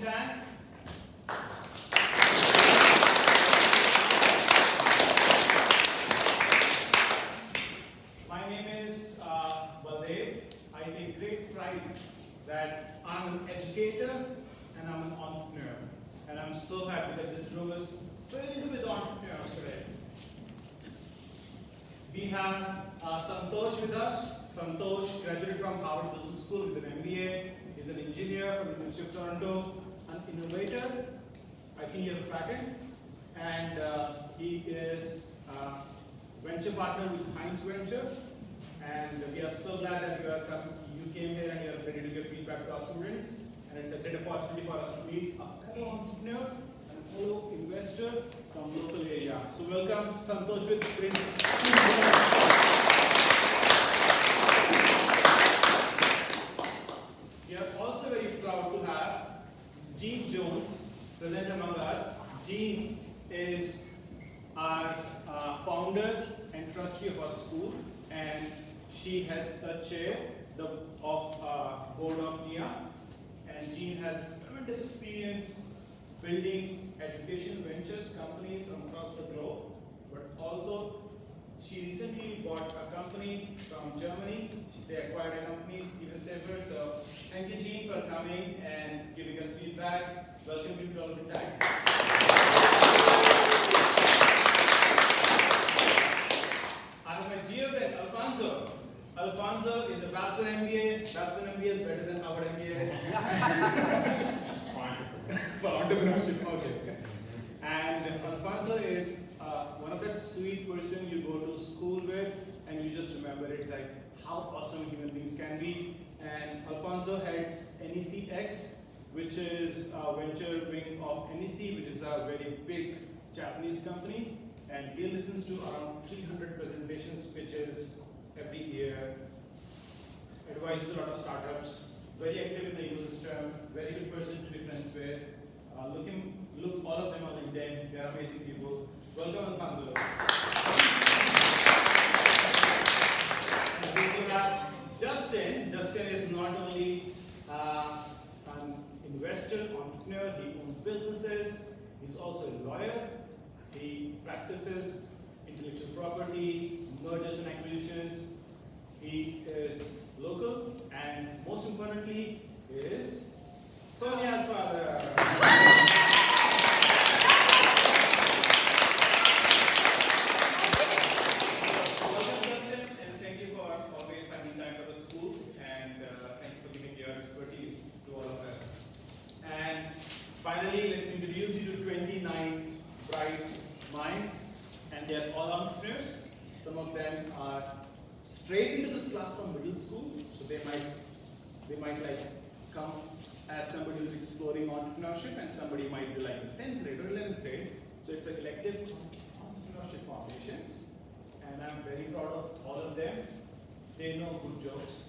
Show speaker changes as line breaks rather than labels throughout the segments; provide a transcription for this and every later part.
stand? My name is Baldev. I take great pride that I'm an educator and I'm an entrepreneur. And I'm so happy that this room is filled with entrepreneurs today. We have Santosh with us. Santosh graduated from Harvard Business School with an MBA. He's an engineer from the University of Toronto, an innovator. I think he has a patent. And he is a venture partner with Heinz Ventures. And we are so glad that you came here and you are ready to give feedback to our students. And it's a great opportunity for us to meet a fellow entrepreneur and a fellow investor from local area. So welcome Santosh with Sprint. We are also very proud to have Jean Jones present among us. Jean is our founder and trustee of our school, and she has the chair of board of NEC. And Jean has tremendous experience building education ventures companies across the globe, but also she recently bought a company from Germany. They acquired a company, Stepper. So thank you, Jean, for coming and giving us feedback. Welcome to Dolphin. I have my dear friend Alfonso. Alfonso is a Babson MBA. Babson MBA is better than our MBA. For entrepreneurship, okay. And Alfonso is one of that sweet person you go to school with, and you just remember it, like how awesome human beings can be. And Alfonso heads NEC X, which is a venture wing of NEC, which is a very big Japanese company. And he listens to around 300 presentations, pitches every year, advises a lot of startups, very active in the ecosystem, very good person to be friends with. Look all of them on LinkedIn, they are amazing people. Welcome, Alfonso. And we have Justin. Justin is not only an investor, entrepreneur, he owns businesses, he's also a lawyer. He practices intellectual property, mergers and acquisitions. He is local, and most importantly, he is Sonia's father. Welcome, Justin, and thank you for always finding time for the school, and thank you for giving your expertise to all of us. And finally, let me introduce you to 29 bright minds, and they are all entrepreneurs. Some of them are straight into this class from middle school, so they might like come as somebody who's exploring entrepreneurship, and somebody might be like 10th grade or 11th grade. So it's a collective entrepreneurship foundations, and I'm very proud of all of them. They know good jokes.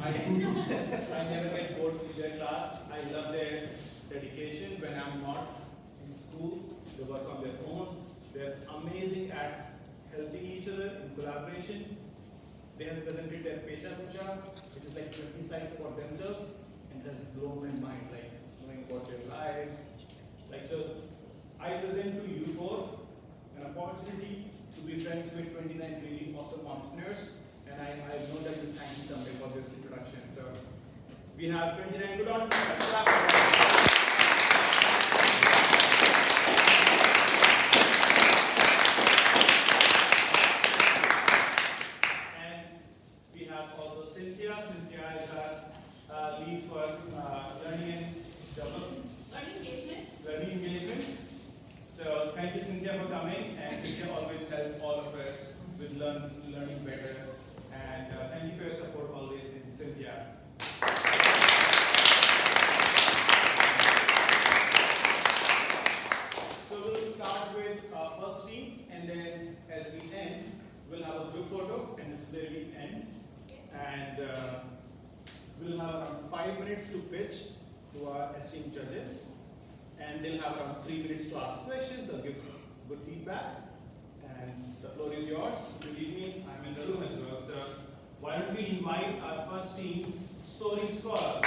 I never get bored with their class. I love their dedication. When I'm not in school, they work on their own. They're amazing at helping each other in collaboration. They have presented their Pecha Pucha, which is like 20 slides about themselves, and has blown my mind, like knowing about their lives. Like, so I present to you both an opportunity to be friends with 29 really awesome entrepreneurs, and I know that you'll thank me someday for this introduction. So we have 29 good entrepreneurs. Lead for learning and development. Learning engagement. So thank you, Cynthia, for coming. And Cynthia always helps all of us with learning better. And thank you for your support always in Cynthia. So we'll start with first team, and then as we end, we'll have a group photo, and this is where we end. And we'll have around 5 minutes to pitch to our esteemed judges, and they'll have around 3 minutes to ask questions or give good feedback. And the floor is yours. Good evening. I'm in the room as well. So why don't we invite our first team, Soaring Scholars.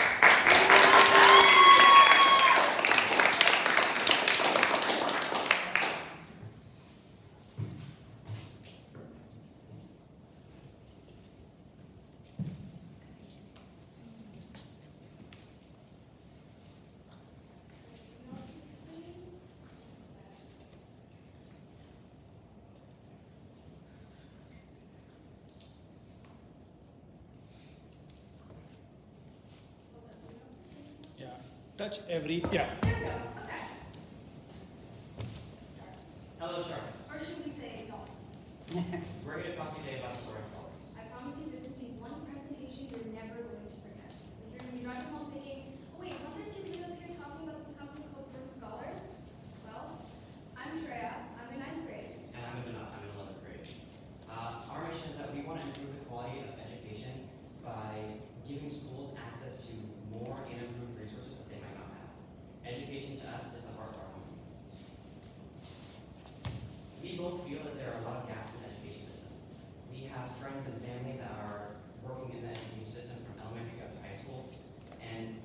touch every, yeah.
There we go. Okay. Start.
Hello, Sharks.
Or should we say Dolphins?
We're here to talk today about Soaring Scholars.
I promise you this will be one presentation you're never going to forget. If you're going to be driving home thinking, oh wait, aren't there two kids up here talking about some company called Soaring Scholars? Well, I'm Shreya. I'm in 9th grade.
And I'm in 11th grade. Our mission is that we want to improve the quality of education by giving schools access to more and improved resources that they might not have. Education to us is the heart of our home. We both feel that there are a lot of gaps in the education system. We have friends and family that are working in the education system from elementary up to high school, and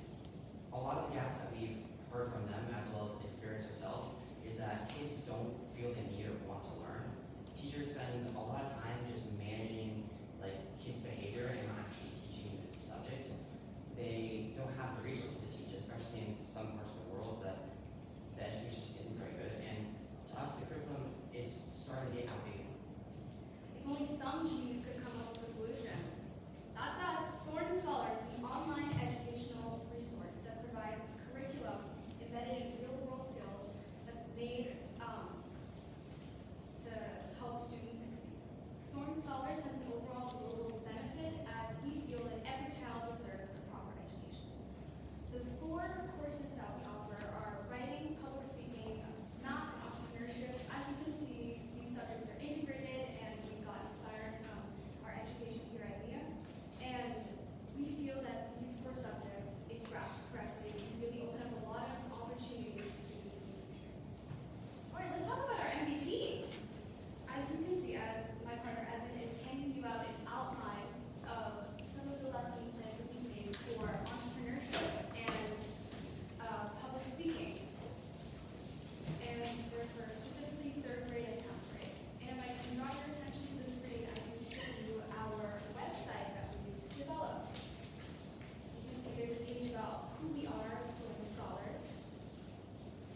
a lot of the gaps that we've heard from them, as well as experienced ourselves, is that kids don't feel the need or want to learn. Teachers spend a lot of time just managing kids' behavior and not actually teaching the subject. They don't have the resources to teach, especially in some parts of the world that the education just isn't very good. And to us, the curriculum is starting to get outdated.
If only some genius could come up with a solution. That's us, Soaring Scholars, the online educational resource that provides curriculum embedded in real-world skills that's made to help students succeed. Soaring Scholars has an overall global benefit as we feel that every child deserves a proper education. The 4 courses that we offer are writing, public speaking, math, and entrepreneurship. As you can see, these subjects are integrated and we got inspired from our education here at MBA. And we feel that these 4 subjects, if grasped correctly, can really open up a lot of opportunities to students in the future. All right, let's talk about our MVP. As you can see, as my partner Evan is handing you out an outline of some of the lesson plans that we made for entrepreneurship and public speaking. And they're for specifically 3rd grade and 10th grade. And if I can draw your attention to the screen, I can show you our website that we developed. You can see there's a page about who we are as Soaring Scholars,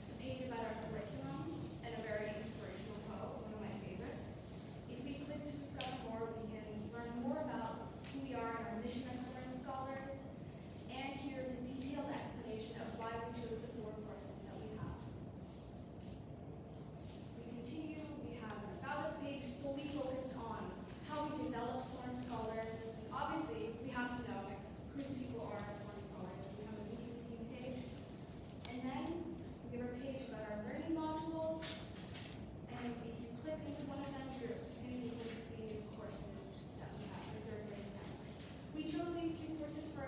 a page about our curriculum, and a very inspirational quote, one of my favorites. If we click to discover more, we can learn more about who we are and our mission as Soaring Scholars. And here's a detailed explanation of why we chose the 4 courses that we have. So we continue, we have an About Us page solely focused on how we develop Soaring Scholars. Obviously, we have to know who the people are at Soaring Scholars. We have a meeting team page. And then we have a page about our learning modules. And if you click into one of them, you're going to be able to see the courses that we have for 3rd grade and 10th grade. We chose these 2 courses for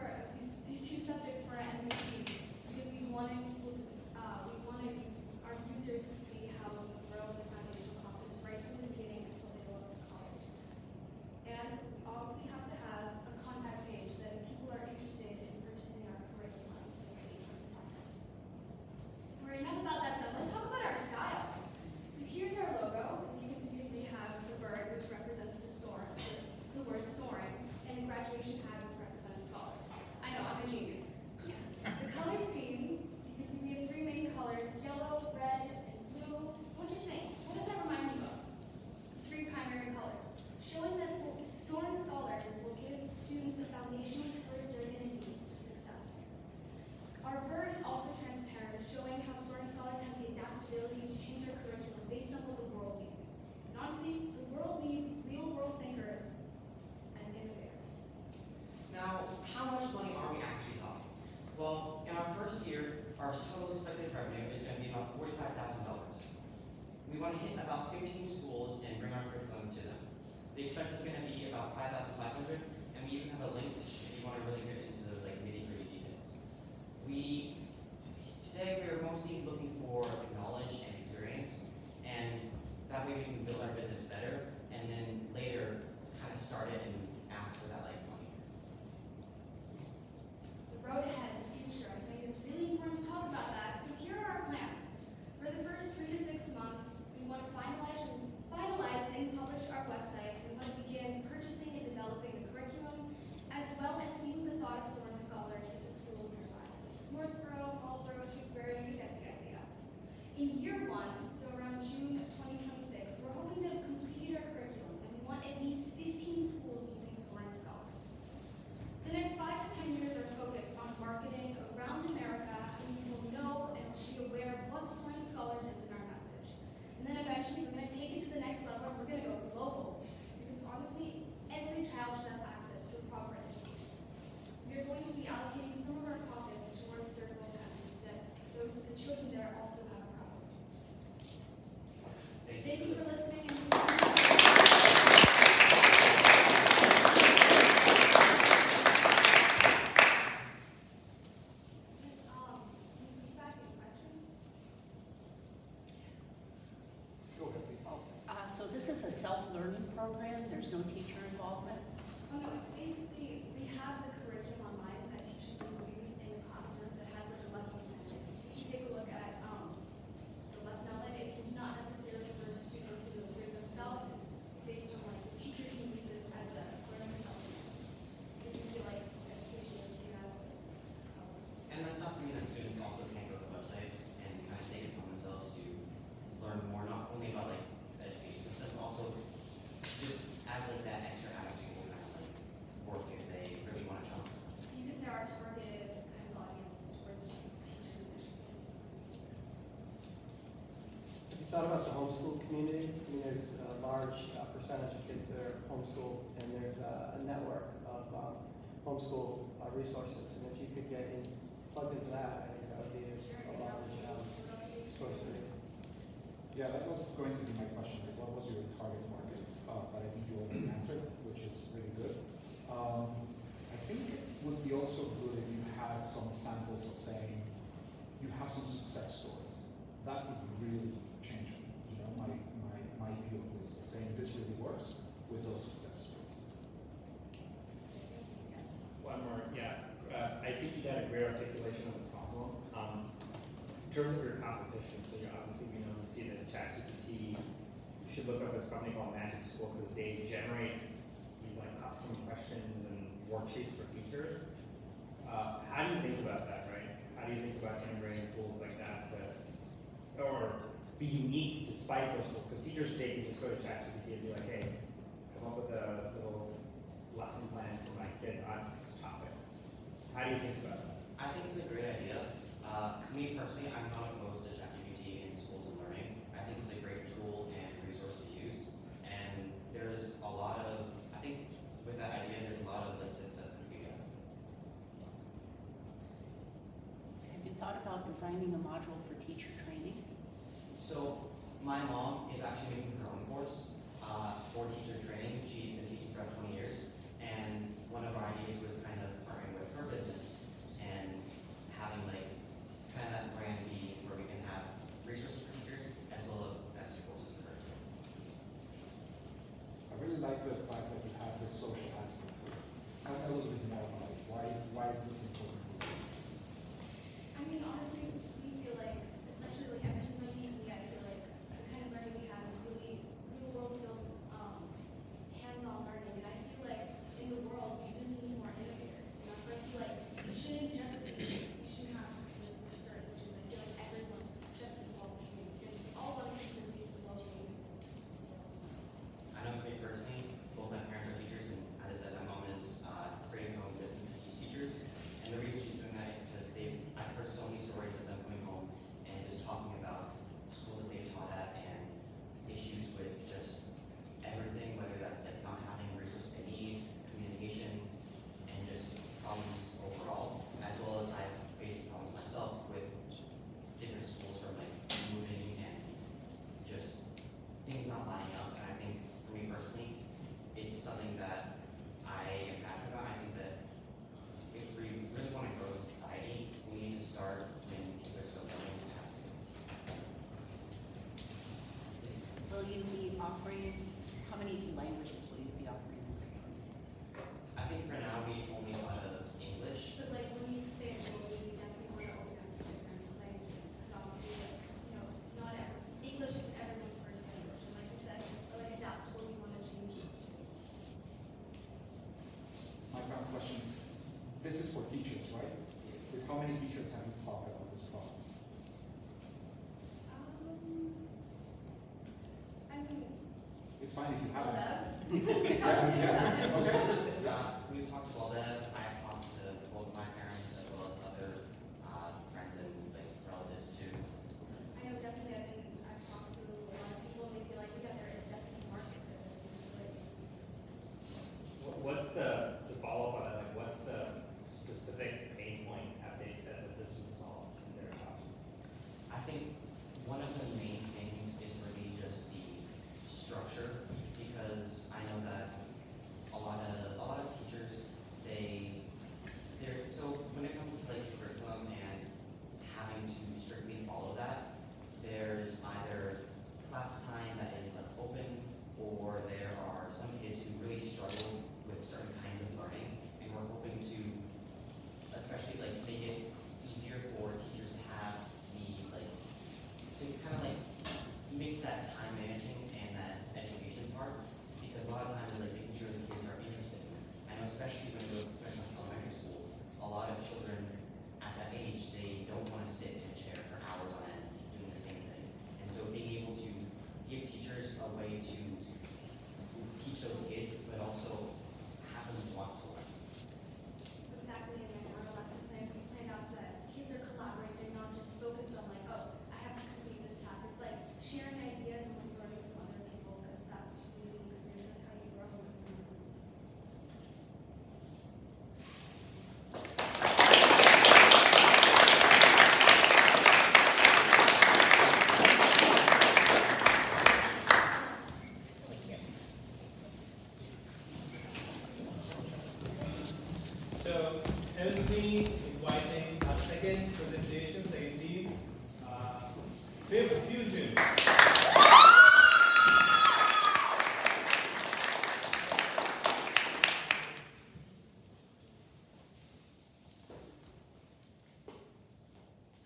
these 2 subjects for our MVP because we wanted our users to see how we grow the foundational concepts right from the beginning until they go up to college. And we obviously have to have a contact page that if people are interested in purchasing our curriculum, they can contact us. All right, enough about that stuff. Let's talk about our style. So here's our logo. As you can see, we have the bird, which represents the word soaring, and the graduation hat, which represents scholars. I know, I'm a genius. The color scheme, you can see we have 3 main colors, yellow, red, and blue. What do you think? What does that remind you of? 3 primary colors, showing that Soaring Scholars will give students the foundational pillars they're going to need for success. Our bird is also transparent, showing how Soaring Scholars has the adaptability to change our curriculum based on what the world needs. And honestly, the world needs real-world thinkers and innovators.
Now, how much money are we actually talking? Well, in our first year, our total expected revenue is going to be about $45,000. We want to hit about 15 schools and bring our curriculum to them. The expense is going to be about $5,500, and we even have a link to if you want to really get into those nitty-gritty details. Today we are mostly looking for knowledge and experience, and that way we can build our business better, and then later kind of start it and ask for that money.
The road ahead in the future, I think it's really important to talk about that. So here are our plans. For the first 3 to 6 months, we want to finalize and publish our website. We want to begin purchasing and developing children there also have a problem.
Thank
Thank you for listening. And feedback, any questions?
Go ahead, please.
So this is a self-learning program, there's no teacher involvement?
Oh no, it's basically, we have the curriculum online that teachers can use in the classroom that has like a lesson plan. If you take a look at the lesson outline, it's not necessarily for a student to read themselves, it's based on like the teacher can use this as a learning supplement. Because we feel like education is, you know,
And that's not to mean that students also can't go to the website and kind of take it upon themselves to learn more, not only about like the education system, but also just as like that extra after-school kind of like work if they really want to challenge themselves.
you could say our target is kind of audience is towards teachers and educators.
Have you thought about the homeschool community? I mean, there's a large percentage of kids that are homeschooled, and there's a network of homeschool resources. And if you could get plugged into that, I think that would be a large source for you.
Yeah, that was going to be my question. Like, what was your target market? But I think you already answered, which is really good. I think it would be also good if you had some samples of saying you have some success stories. That would really change, you know, my view of this. Of saying this really works with those success stories.
Yes.
One more, yeah. I think you got a great articulation of the problem. In terms of your competition, so you obviously we know you see that ChatGPT, you should look up this company called Magic School because they generate these like custom questions and worksheets for teachers. How do you think about that, right? How do you think about integrating tools like that to, or be unique despite those tools? Because teachers today can just go to ChatGPT and be like, hey, come up with a little lesson plan for my kid on this topic. How do you think about that?
I think it's a great idea. Me personally, I'm not opposed to ChatGPT in schools and learning. I think it's a great tool and resource to use. And there's a lot of, I think with that idea, there's a lot of like success that we get.
Have you thought about designing a module for teacher training?
So my mom is actually making her own course for teacher training. She's been teaching for about 20 years. And one of our ideas was kind of partnering with her business and having like kind of that brand be where we can have resources for teachers as well as courses for her too.
I really like the fact that you have this social aspect to it. Tell me a little bit more about it. Why is this important?
I mean, honestly, we feel like, especially like ever since I came to me, I feel like the kind of learning we have is really real world skills, hands-on learning. And I feel like in the world, we really need more innovators. You know, so I feel like it shouldn't just be, we shouldn't have to just for certain students. I feel like everyone should be involved in training because all of our teachers need to well training.
I know for me personally, both my parents are teachers, and as I said, my mom is creating her own business to teach teachers. And the reason she's doing that is because I've heard so many stories of them coming home and just talking about schools that they've taught at and issues with just everything, whether that's like not having resources they need, communication, and just problems overall, as well as I've faced problems myself with different schools from like moving and just things not lining up. And I think for me personally, it's something that I am passionate about. I think that if we really want to grow as a society, we need to start when kids are still learning past it.
Will you be offering, how many languages will you be offering?
I think for now we only do a lot of English.
So like when we expand, we definitely want to open up to different languages. Because obviously, like, you know, not every, English is everyone's first language. And like I said, like adaptable, we want to change.
My final question. This is for teachers, right? With how many teachers have you talked about this problem?
I mean,
It's fine if you haven't.
we talked to
Yeah, okay.
We've talked to Waldev. I've talked to both my parents as well as other friends and like relatives too.
I know definitely I've talked to a lot of people and they feel like there is definitely a market for this in the place.
What's the, to follow up on that, like what's the specific pain point have they said that this would solve in their classroom?
I think one of the main things is really just the structure, because I know that a lot of teachers, so when it comes to like curriculum and having to strictly follow that, there's either class time that is like open, or there are some kids who really struggle with certain kinds of learning, and we're hoping to especially like make it easier for teachers to have these like, to kind of like mix that time managing and that education part, because a lot of times like making sure the kids are interested in it. I know especially when it comes to elementary school, a lot of children at that age, they don't want to sit in a chair for hours on end doing the same thing. And so being able to give teachers a way to teach those kids, but also have them want to learn.
Exactly, and then our lesson planned out so that kids are collaborating, not just focused on like, oh, I have to complete this task. It's like sharing ideas and like learning from other people, because that's really the experience. That's how you grow.
So, help me inviting our second presentation, second team, ThriftFusion.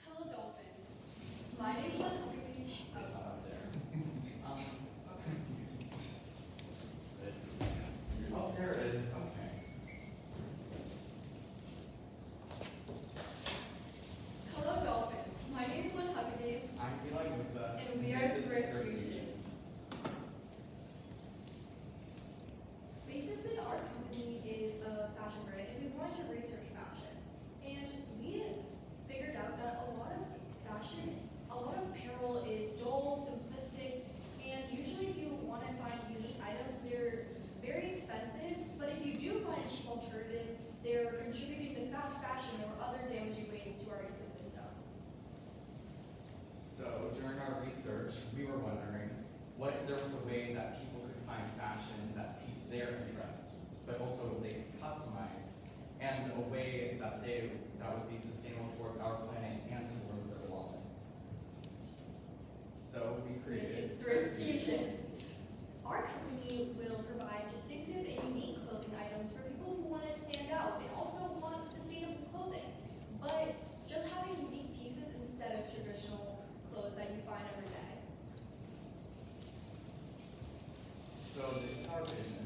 Hello, Dolphins. My name's Lili Pops.
Oh, there it is. Okay.
Hello, Dolphins. My name's Lili Pops,
I'm Bilingual.
and we are ThriftFusion. Basically, our company is a fashion brand, and we wanted to research fashion. And we figured out that a lot of apparel is dull, simplistic, and usually if you want to find unique items, they're very expensive. But if you do find a cheap alternative, they're contributing to fast fashion or other damaging ways to our ecosystem.
So during our research, we were wondering, what if there was a way that people could find fashion that piqued their interest, but also they could customize, and a way that would be sustainable towards our planet and towards their wallet. So we created
ThriftFusion. Our company will provide distinctive and unique clothing items for people who want to stand out and also want sustainable clothing, but just having unique pieces instead of traditional clothes that you find every day.
So this is our vision.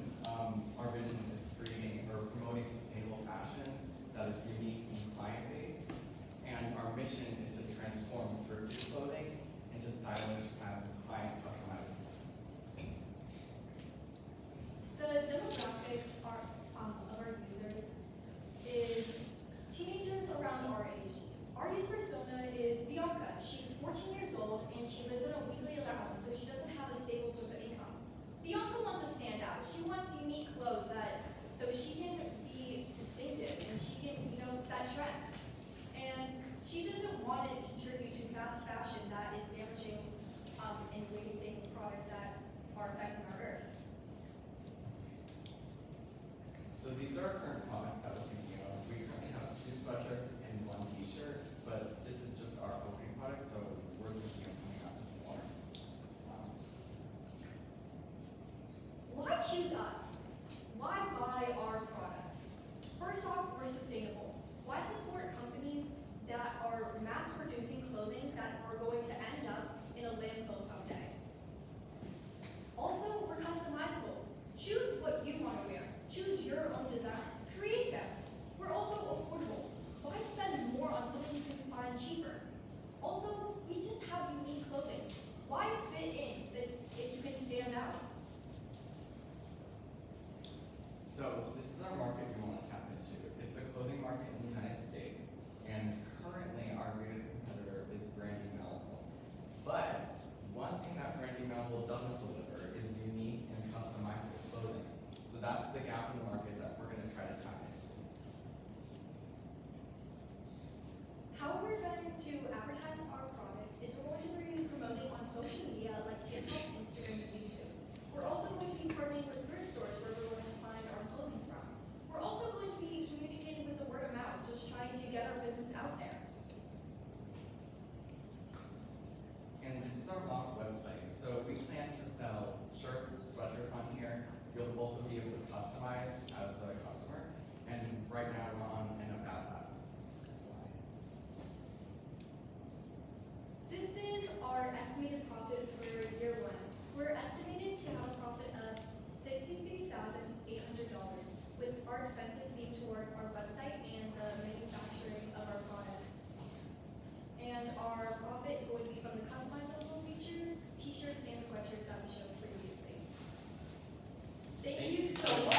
Our vision is creating or promoting sustainable fashion that is unique and client-based. And our mission is to transform thrifted clothing into stylish and client-customized designs.
The demographic of our users is teenagers around our age. Our user persona is Bianca. She's 14 years old and she lives on a weekly allowance, so she doesn't have a stable source of income. Bianca wants to stand out. She wants unique clothes so she can be distinctive and she can, set trends. And she doesn't want to contribute to fast fashion that is damaging and wasting products that are affecting our earth.
So these are our current products that we're thinking of. We currently have 2 sweatshirts and 1 t-shirt, but this is just our opening product, so we're thinking of coming out with more.
Why choose us? Why buy our products? First off, we're sustainable. Why support companies that are mass producing clothing that are going to end up in a landfill someday? Also, we're customizable. Choose what you want to wear. Choose your own designs. Create them. We're also affordable. Why spend more on something you can find cheaper? Also, we just have unique clothing. Why fit in if you can stand out?
So this is our market we want to tap into. It's the clothing market in the United States, and currently our biggest competitor is Brandy Melville. But one thing that Brandy Melville doesn't deliver is unique and customizable clothing. So that's the gap in the market that we're going to try to tap into.
How we're going to advertise our product is we're towards our website and the manufacturing of our products. And our profit is going to be from the customizable features, t-shirts, and sweatshirts that we showed previously. Thank you so much.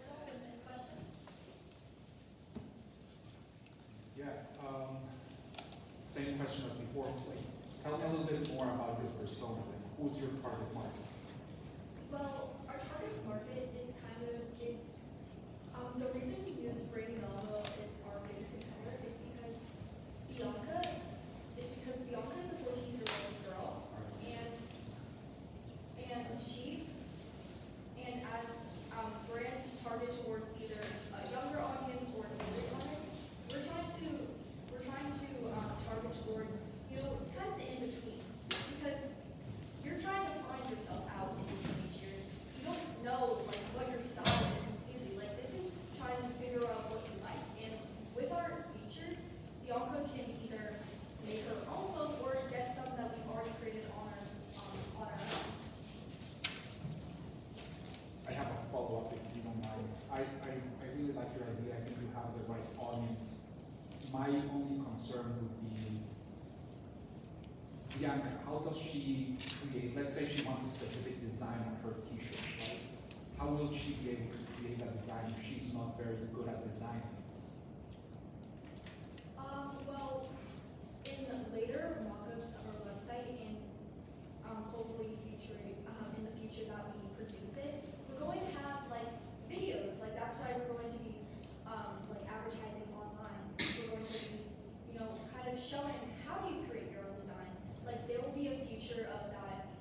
Dolphins, any questions?
Yeah, same question as before. Like, tell me a little bit more about your persona. Like, who's your target market?
Well, our target market is the reason we use Brady Melville as our biggest competitor is because Bianca is a 14-year-old girl, and as brands target towards either a younger audience or an older audience, we're trying to target towards kind of the in between, because you're trying to find yourself out in your teenage years. You don't know like what your style is completely. Like this is trying to figure out what you like. And with our features, Bianca can either make her own clothes or get some that we've already created on our own.
I have a follow-up if you don't mind. I really like your idea. I think you have the right audience. My only concern would be Bianca, how does she create, let's say she wants a specific design on her t-shirt, right? How will she be able to create that design if she's not very good at designing?
Well, in later mock-ups of our website and hopefully in the future that we produce it, we're going to have like videos. Like that's why we're going to be like advertising online. We're going to be, kind of showing how do you create your own designs. Like there will be a future of that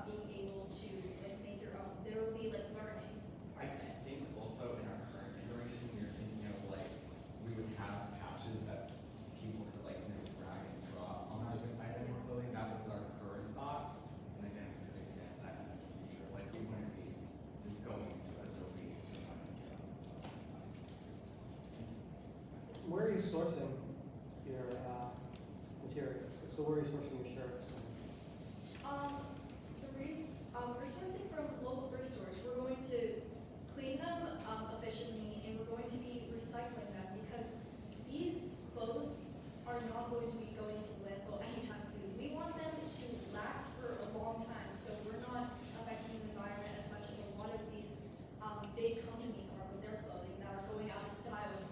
being able to like make your own. There will be like learning.
I think also in our current iteration, we are thinking of like we would have patches that people could like drag and drop onto the item we're building. That was our current thought, and again, we could expand to that in the future. Like you wouldn't be just going to Adobe design and get on something else.
Where are you sourcing your materials? So where are you sourcing your shirts?
We're sourcing from local thrift stores. We're going to clean them efficiently, and we're going to be recycling them because these clothes are not going to be going to landfill anytime soon. We want them to last for a long time, so we're not affecting the environment as much as a lot of these big companies are with their clothing that are going out of style in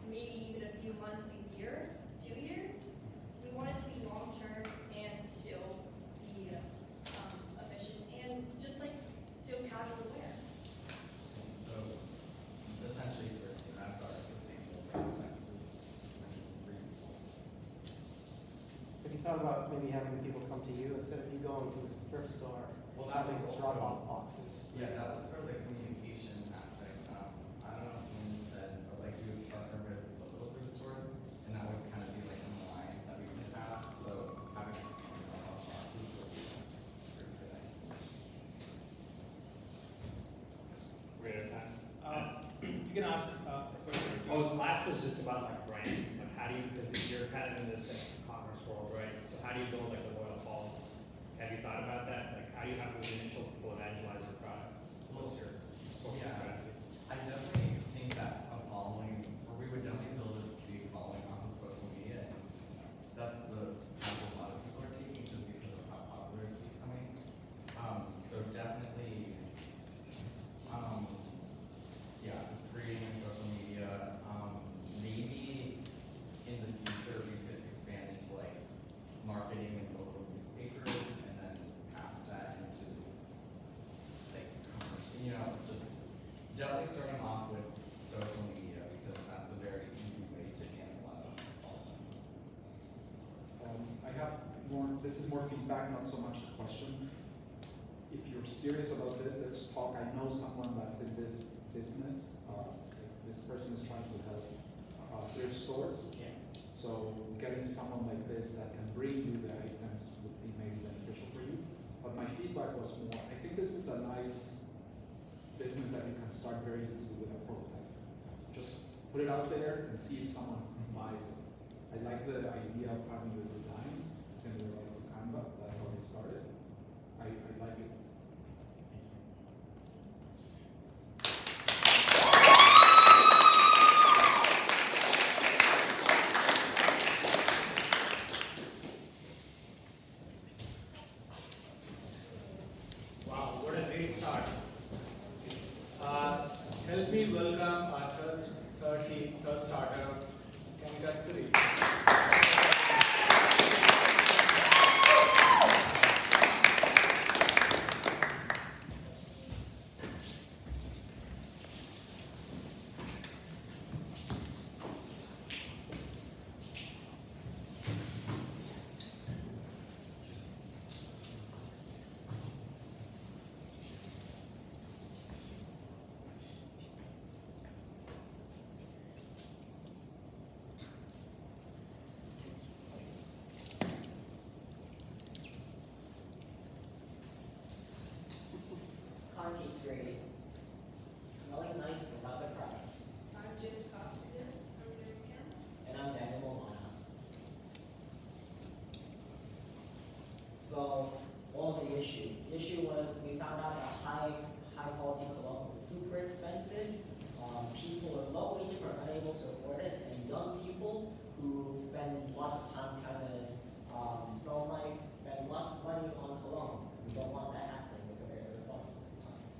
maybe even a few months, a year, 2 years. We want it to be long term and still be efficient and just like still casual wear.
So essentially, that's our sustainable practices and reusable.
Have you thought about maybe having people come to you instead of you going to a thrift store?
Well, that was
having
also-
drop-off boxes.
Yeah, that was for the communication aspect. I don't know if Lynn said, but like we would partner with local thrift stores, and that would kind of be like an alliance that we could have. So having drop-off boxes would be a pretty good idea.
We're out of time.
You can ask a question.
Oh, last was just about like branding. Like how do you, because you're kind of in this commerce world, right? So how do you build like a loyal following? Have you thought about that? Like how do you have those initial people evangelize your product? What's your social
Yeah.
strategy?
I definitely think that a following, or we would definitely build a big following off of social media. And that's the path a lot of people are taking just because of how popular it's becoming. So definitely, yeah, just creating social media. Maybe in the future we could expand into like marketing in local newspapers and then pass that into like commercial, just definitely starting off with social media because that's a very easy way to gain a lot of following.
I have more, this is more feedback, not so much a question. If you're serious about this, let's talk. I know someone that's in this business. This person is trying to help thrift stores.
Yeah.
So getting someone like this that can bring you the items would be maybe beneficial for you. But my feedback was more, I think this is a nice business that you can start very easily with a prototype. Just put it out there and see if someone buys it. I like the idea of having the designs similar to Canva. That's how they started. I like it
start. Help me welcome our third starter, Kankitsuri.
Kankitsuri. Smelling nice but not the price.
I'm James Costigan. I'm Mary Kim.
And I'm Daniel Wahaha. So, what was the issue? The issue was we found out that high quality cologne was super expensive. People with low wages are unable to afford it, and young people who spend lots of time trying to smell nice, spend lots of money on cologne. We don't want that happening. We're very responsible sometimes.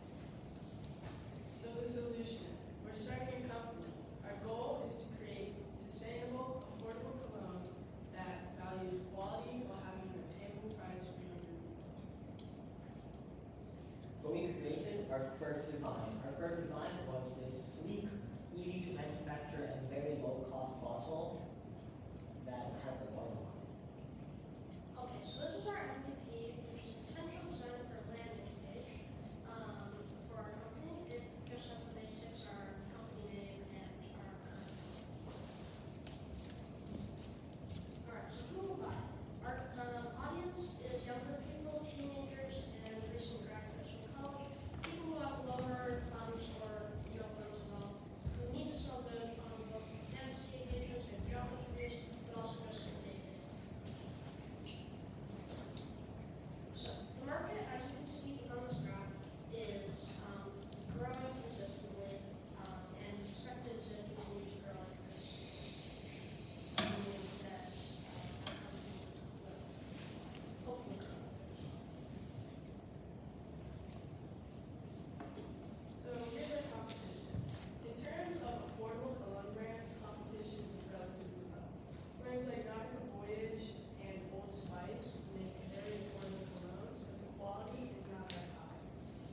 So the solution, we're starting a company. Our goal is to create sustainable, affordable cologne that values quality while having an attainable price for younger people.
So we created our first design. Our first design was this sleek, easy to manufacture, and very low cost bottle that has a bottle on it.
Okay, so this is our MVP, which is a potential design for a landing page for our company. It just has the basics, our company name, and our current company. Alright, so who will buy? Our audience is younger people, teenagers, and recent graduates from college, people who have lower funds or no funds at all, who need to smell good on both fantasy occasions and job interviews, but also just in day-to-day. So the market, as you can see on this graph, is growing consistently and is expected to continue to grow like this. Meaning that our company will hopefully grow as well.
So here's our competition. In terms of affordable cologne brands, competition is relatively low. Brands like Nautica Voyage and Old Spice make very affordable colognes, but the quality is not that high.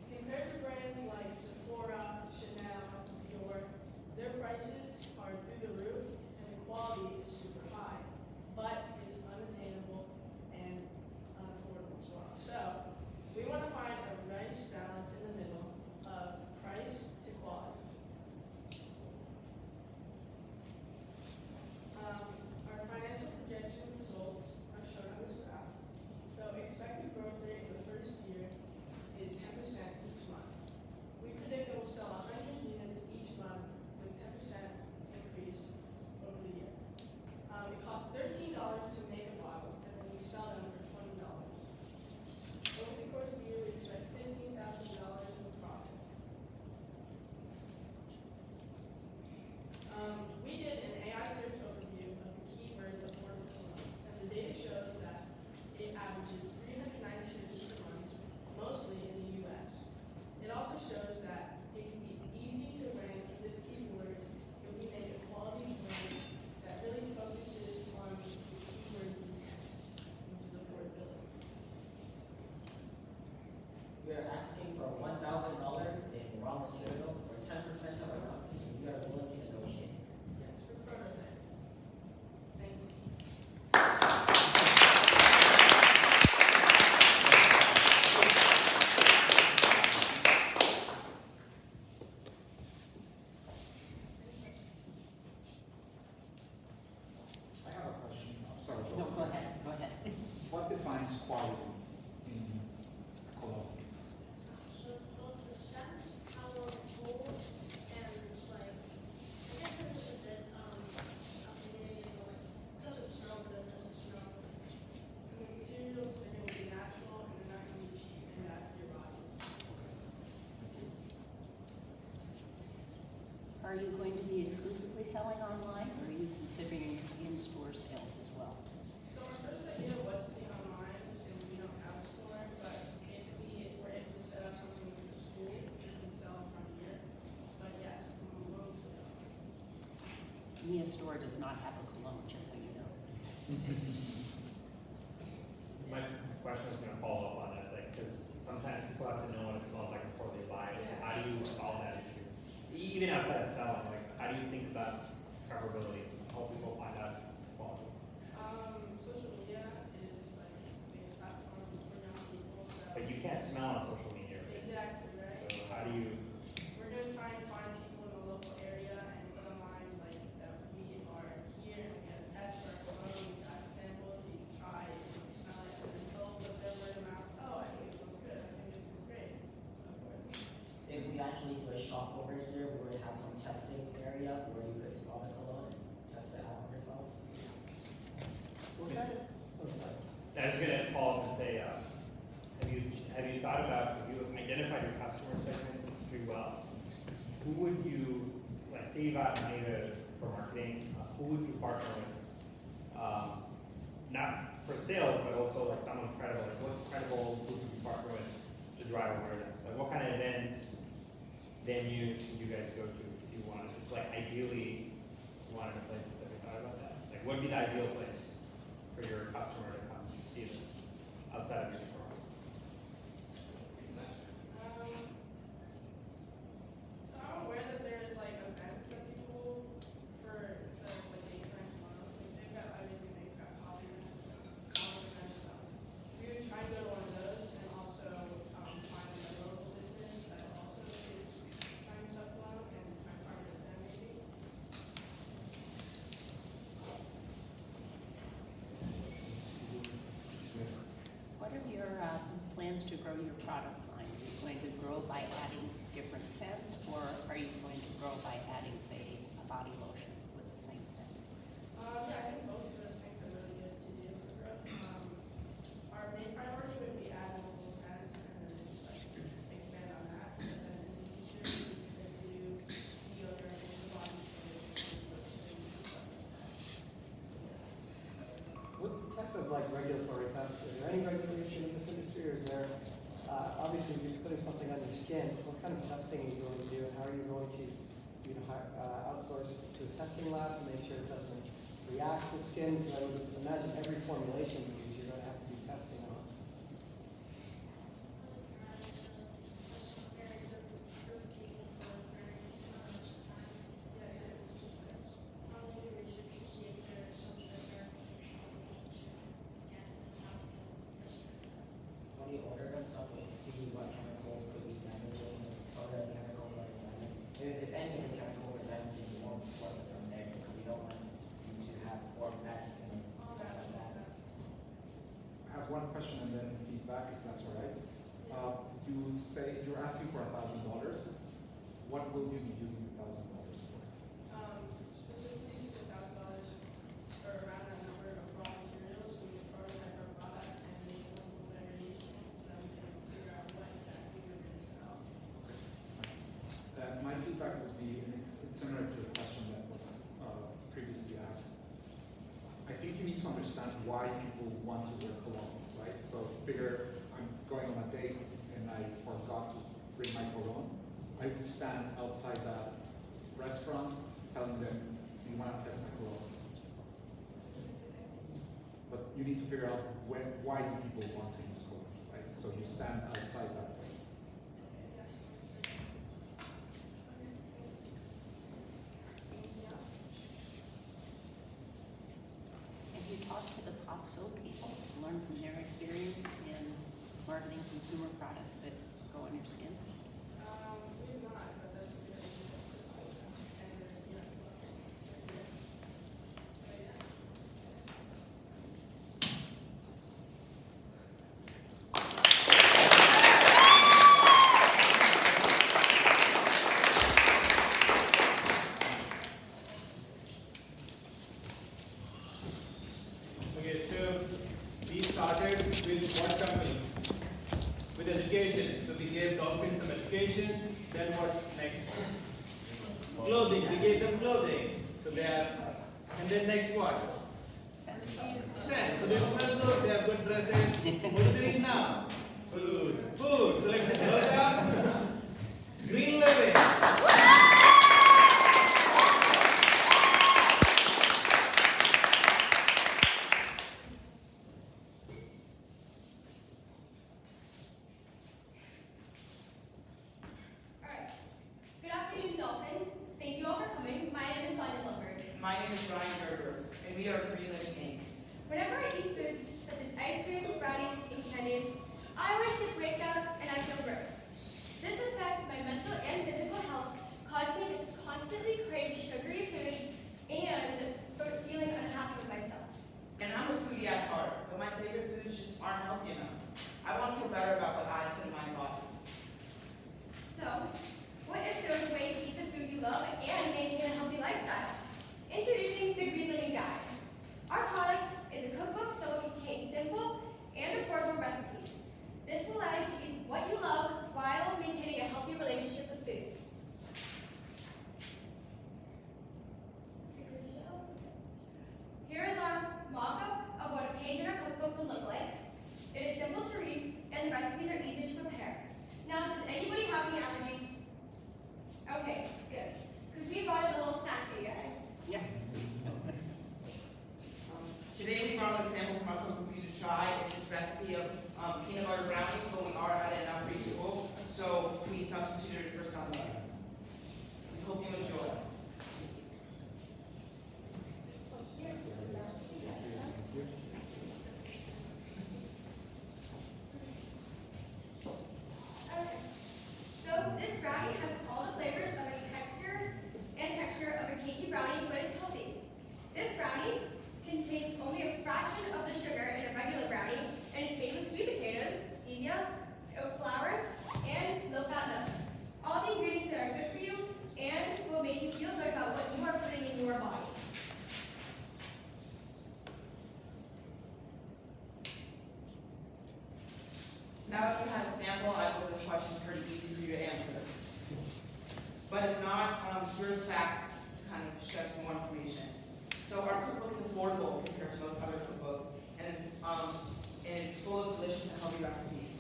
Compared to brands like Sephora, Chanel, Dior, their prices are through the roof and the quality is super high, but it's unattainable and unaffordable as well. So we want to find a nice balance in the middle of price to quality. Our financial projection results are shown on this graph. So expected growth rate in the first year is 10% each month. We predict that we'll sell 100 units each month with 10% increase over the year. It costs $13 to make a bottle, and then we sell them for $20. Over the course of the year, we expect $15,000 in profit. We did an AI search overview of the keywords affordable cologne, and the data shows that it averages 390 searches per month, mostly in the US. It also shows that it can be easy to rank this keyword if we make a quality brand that really focuses on the keyword's intent, which is affordability.
We are asking for $1,000 in raw material for 10% of our company, and we are willing to negotiate.
Yes, for prototype. Thank you.
I have a question. I'm sorry.
No, go ahead, go ahead.
What defines quality in cologne?
So it's both the scent, how long it holds, and it's like, I guess there was a bit opinionated, but like, does it smell good, does it smell good?
The materials, they're going to be natural and they're not going to be cheap and bad for your body.
Are you going to be exclusively selling online, or are you considering in-store sales as well?
So our first idea was to be online, since we don't have a store, but if we were able to set up something with a
Mia store does not have a cologne, just so you know.
My question is going to follow up on this, like, because sometimes people have to know what it smells like before they buy it. So how do you solve that issue? Even outside of selling, like, how do you think about discoverability? How people find out quality?
Social media is like a big platform for young people. So
But you can't smell on social media, right?
exactly right.
So how do you?
We're gonna try and find people in the local area and put online like that we are here and we have tests for our cologne, we got samples, you can try it, you can smell it, and then they'll put their word of mouth. Oh, I think it smells good. I think it smells great.
If we actually do a shop over here, we would have some testing areas where you could smell the cologne, test it out yourself.
I was going to follow up and say, have you thought about, because you identified your customer segment pretty well, who would you, like, say you got money for marketing, who would you partner with? Not for sales, but also like someone credible. Like, what credible group would you partner with to drive awareness? Like, what kind of events, venues would you guys go to if you wanted to? Like, ideally, you wanted to places. Have you thought about that? Like, what would be the ideal place for your customer to come see this outside of your store?
So I'm aware that there's like events that people for the like the experience models. Like they've got they've got coffee events, college events, stuff. We would try to go to one of those and also find a local business that also is trying stuff along and try to partner with them maybe.
What are your plans to grow your product line? Are you going to grow by adding different scents, or are you going to grow by adding, say, a body lotion with the same scent?
Yeah, I think both of those things are really good to do for growth. Our main priority would be add multiple scents and then just like expand on that. And then in the future, we could do deodorant and body sprays and lotion and stuff like that. So yeah.
What type of like regulatory tests, is there any regulation in this industry, or is there, obviously if you're putting something on your skin, what kind of testing are you going to do, and how are you going to, outsource to a testing lab to make sure it doesn't react to skin? Because I would imagine every formulation you use, you're going to have to be testing on.
When you order this stuff, we see what chemicals could be damaging, so the chemicals are damaging. If any of the chemicals are damaging, you won't source it from there because we don't want you to have more bad skin and stuff like that.
I have one question and then feedback, if that's all right. You say you're asking for $1,000. What will you be using $1,000 for?
Specifically just $1,000 or around that number of raw materials, so we can prototype our product and make multiple variations, so that we can figure out what exactly we're going to sell.
My feedback would be, and it's similar to the question that was previously asked. I think you need to understand why people want to wear cologne, right? So figure I'm going on a date and I forgot to bring my cologne. I would stand outside that restaurant telling them, do you want to test my cologne? But you need to figure out why do people want to use cologne, right? So you stand outside that place.
Have you talked to the top soap people, learned from their experience in marketing consumer products that go on your skin?
We've not, but that's a good idea. And yeah, so yeah.
Okay, so we started with what company? With education. So we gave Dolphins some education. Then what next? Clothing. We gave them clothing. So they are, and then next what? Scent. So they smell good. They have good dresses. What do they need now? Food. Food. So let's say welcome. Green living.
and physical health caused me to constantly crave sugary food and feeling unhappy with myself.
And I'm a foodie at heart, but my favorite foods just aren't healthy enough. I want to feel better about what I put in my body.
So, what if there was a way to eat the food you love and maintain a healthy lifestyle? Introducing the Green Living Guide. Our product is a cookbook that will contain simple and affordable recipes. This will allow you to eat what you love while maintaining a healthy relationship with food. Here is our mock-up of what a page in our cookbook would look like. It is simple to read, and the recipes are easy to prepare. Now, does anybody have any allergies? Okay, good. Because we brought a little snack for you guys.
Yeah.
Today we brought a sample from our cookbook for you to try. It's this recipe of peanut butter brownies, but we are at an preschool, so we substituted it for some butter. We hope you enjoy.
Okay. So this brownie has all the flavors of a texture of a cakey brownie, but it's healthy. This brownie contains only a fraction of the sugar in a regular brownie, and it's made with sweet potatoes, stevia, oat flour, and low-fat milk. All the ingredients that are good for you and will make you feel good about what you are putting in your body.
Now that you had a sample, I hope this question is pretty easy for you to answer. But if not, here are the facts to kind of share some more information. So our cookbook is affordable compared to most other cookbooks, and it's full of delicious and healthy recipes.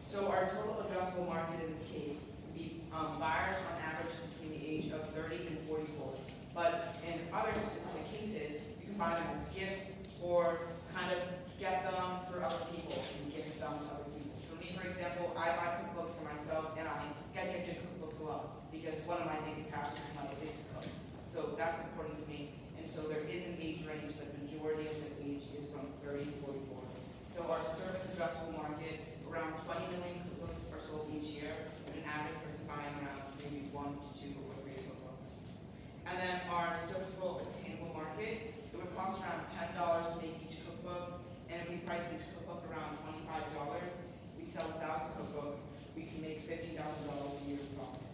So our total addressable market in this case would be buyers on average between the age of 30 and 44. But in other specific cases, you can buy them as gifts or kind of get them for other people and gift them to other people. For me, for example, I buy cookbooks for myself, and I get gifted cookbooks a lot because one of my biggest passions in life is to cook. So that's important to me. And so there is an age range, but the majority of the age is from 30 to 44. So our service addressable market, around 20 million cookbooks are sold each year, with an average person buying around maybe 1 to 2 or 3 cookbooks. And then our serviceable attainable market, it would cost around $10 to make each cookbook, and if we price each cookbook around $25, we sell 1,000 cookbooks, we can make $50,000 a year in profit.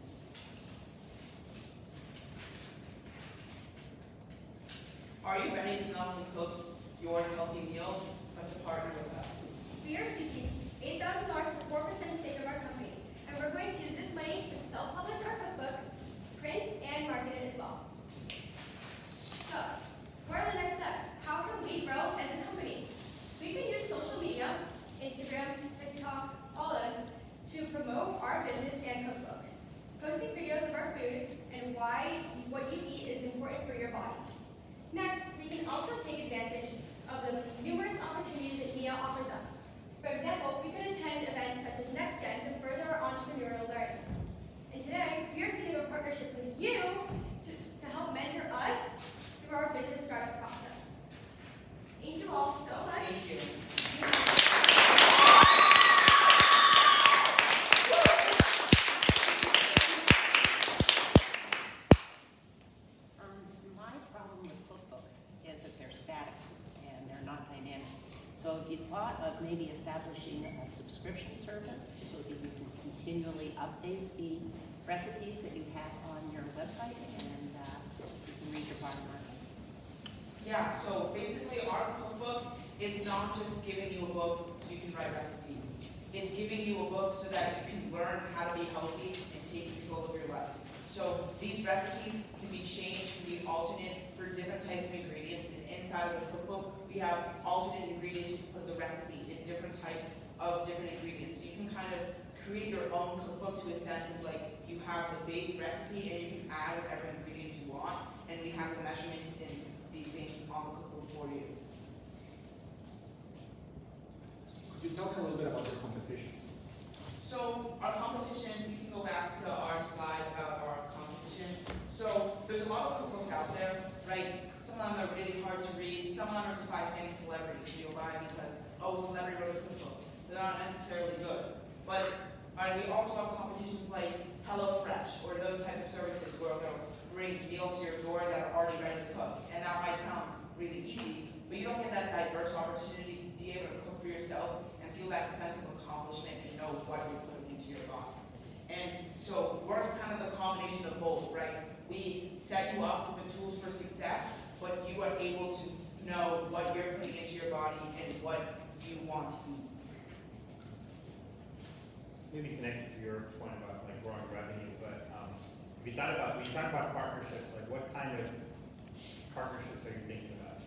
Are you ready to not only cook your healthy meals, but to partner with us?
We are seeking $8,000 for 4% stake of our company, and we're going to use this money to self-publish our cookbook, print, and market it as well. So, what are the next steps? How can we grow as a company? We can use social media, Instagram, TikTok, all those, to promote our business and cookbook. Posting videos of our food and why what you eat is important for your body. Next, we can also take advantage of the numerous opportunities that NEA offers us. For example, we could attend events such as NextGen to further our entrepreneurial learning. And today, we are seeking a partnership with you to help mentor us through our business startup process. Thank you all so much.
Thank you.
My problem with cookbooks is that they're static and they're not dynamic. So if you thought of maybe establishing a subscription service so that you can continually update the recipes that you have on your website and you can read your bottom line.
Yeah, so basically our cookbook is not just giving you a book so you can write recipes. It's giving you a book so that you can learn how to be healthy and take control of your life. So these recipes can be changed, can be alternate for different types of ingredients. And inside of the cookbook, we have alternate ingredients you put in the recipe in different types of different ingredients. So you can kind of create your own cookbook to a sense of like you have the base recipe and you can add whatever ingredients you want. And we have the measurements and these things on the cookbook for you.
Could you tell me a little bit about your competition?
So our competition, we can go back to our slide about our competition. So there's a lot of cookbooks out there, right? Some of them are really hard to read. Some of them are just by famous celebrities. So you'll buy because, oh, a celebrity wrote a cookbook. They're not necessarily good. But we also have competitions like HelloFresh or those type of services where they'll bring meals to your door that are already ready to cook. And that might sound really easy, but you don't get that diverse opportunity to be able to cook for yourself and feel that sense of accomplishment and know what you're putting into your body. And so we're kind of the combination of both, right? We set you up with the tools for success, but you are able to know what you're putting into your body and what you want to eat.
Maybe connected to your point about like growing revenue, but when you talk about partnerships, like what kind of partnerships are you thinking about?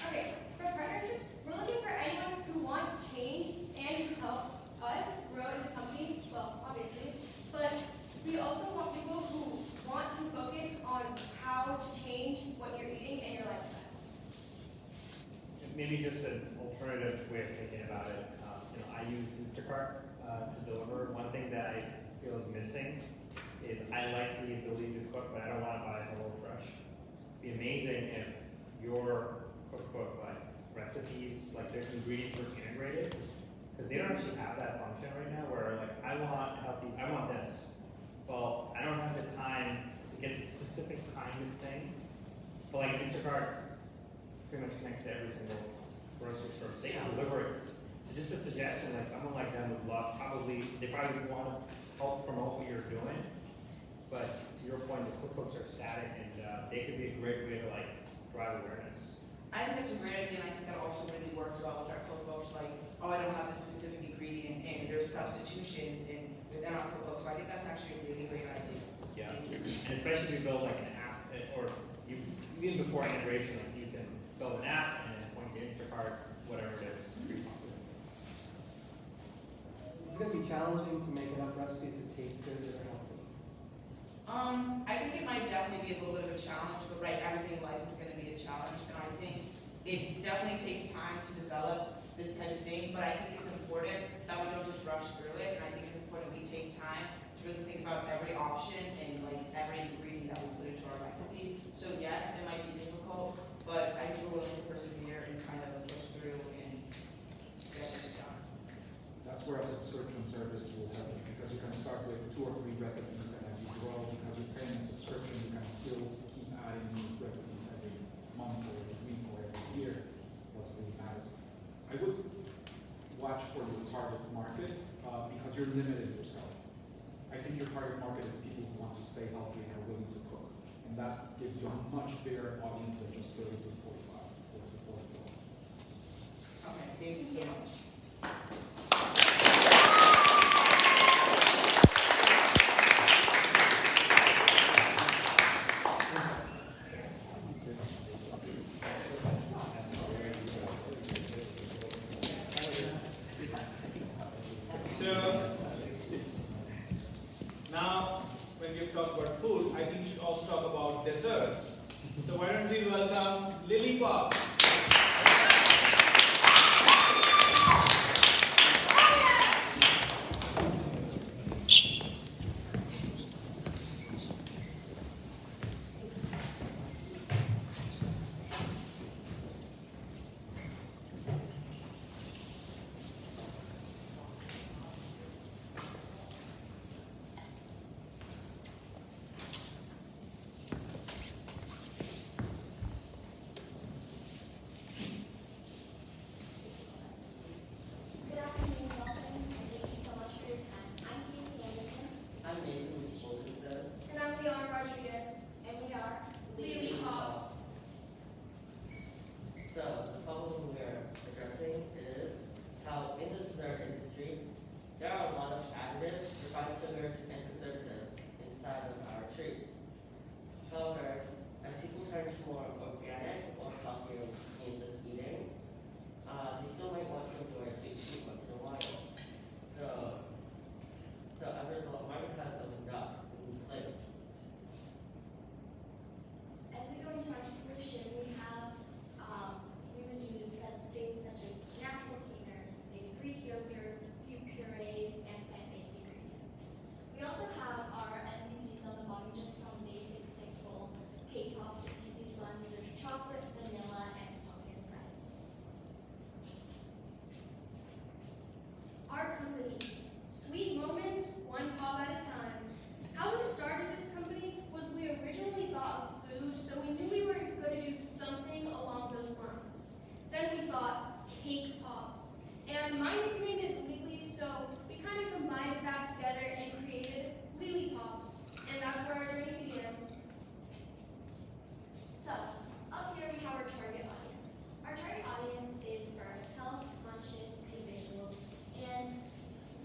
Okay, for partnerships, we're looking for anyone who wants change and to help us grow as a company, well, obviously, but we also want people who want to focus on how to change what you're eating and your lifestyle.
Maybe just an alternative way of thinking about it. I use Instacart to deliver. One thing that I feel is missing is I like the ability to cook, but I don't want to buy HelloFresh. It'd be amazing if your cookbook, like recipes, like their ingredients were integrated, because they don't actually have that function right now. Where like I want healthy, I want this. Well, I don't have the time to get the specific kind of thing. But like Instacart pretty much connects to every single grocery store. So they can deliver it. So just a suggestion, like someone like them would love, they probably would want to help promote what you're doing. But to your point, the cookbooks are static and they could be a great way to like drive awareness.
I think that's a great idea, and I think that also really works well with our cookbooks. Like, oh, I don't have this specific ingredient, and there's substitutions within our cookbook. So I think that's actually a really great idea.
Yeah, and especially if you build like an app, or even before integration, like you can build an app and then point to Instacart, whatever it is. Pretty popular.
It's going to be challenging to make enough recipes that taste good that are healthy.
I think it might definitely be a little bit of a challenge, but right, everything in life is going to be a challenge, and I think it definitely takes time to develop this type of thing, but I think it's important that we don't just rush through it, and I think it's important we take time to really think about every option and like every ingredient that we put into our recipe. So yes, it might be difficult, but I think we're willing to persevere and kind of push through and get this done.
That's where a subscription service will help you, because you can start with 2 or 3 recipes, and as you grow, because you're paying a subscription, you can still keep adding new recipes every month or every week or every year. Doesn't really matter. I would watch for your target market because you're limiting yourself. I think your target market is people who want to stay healthy and are willing to cook, and that gives you a much bigger audience than just 30 to 45 or to 44.
Okay, thank you so much.
So now, when we've talked about food, I think we should also talk about desserts. So why don't we welcome Lili Pops?
Cake Pops. And my nickname is Lili, so we kind of combined that together and created Lili Pops. And that's where our journey began.
So, up here we have our target audience. Our target audience is for health-conscious individuals, and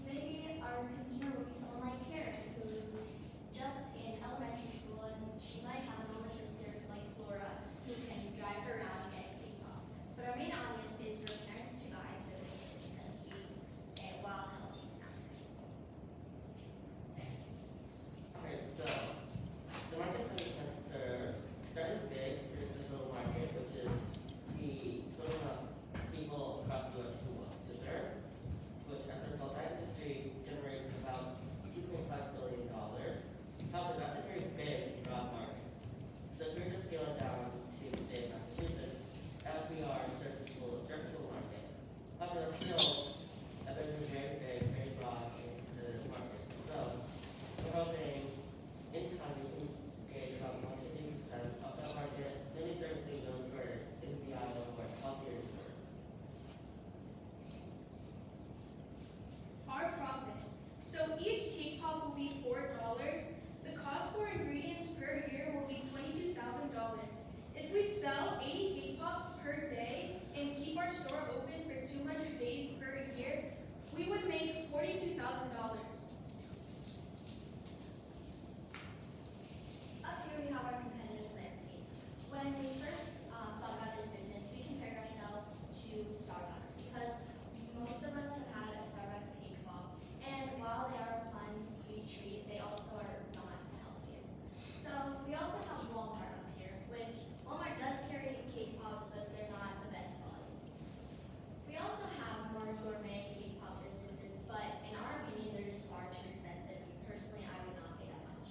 maybe our consumer would be someone like Karen, who's just in elementary school, and she might have an older sister like Flora, who can drive her around and get cake pops. But our main audience is for parents to buy for their kids a sweet and wild healthy snack.
Okay, so the market that we tend to serve started big for the digital market, which is the total of people across the US who want to serve, which as a result, that industry generates about $2.5 billion. However, that's a very big broad market. So if we were to scale it down to the state of Massachusetts, as we are in certain schools, their school market, however, that's still a very big, very broad into market. So we're hoping in time we can engage about 1 to 8% of that market, mainly servicing those who are in the aisles or healthier disorders.
Our profit. So each cake pop will be $4. The cost for ingredients per year will be $22,000. If we sell 80 cake pops per day and keep our store open for 200 days per year, we would make $42,000.
Up here we have our competitive landscape. When we first thought about this business, we compared ourselves to Starbucks because most of us have had a Starbucks cake pop. And while they are a fun, sweet treat, they also are not the healthiest. So we also have Walmart up here, which Walmart does carry cake pops, but they're not the best quality. We also have more gourmet cake pop businesses, but in our opinion, they're just far too expensive. Personally, I would not pay that much.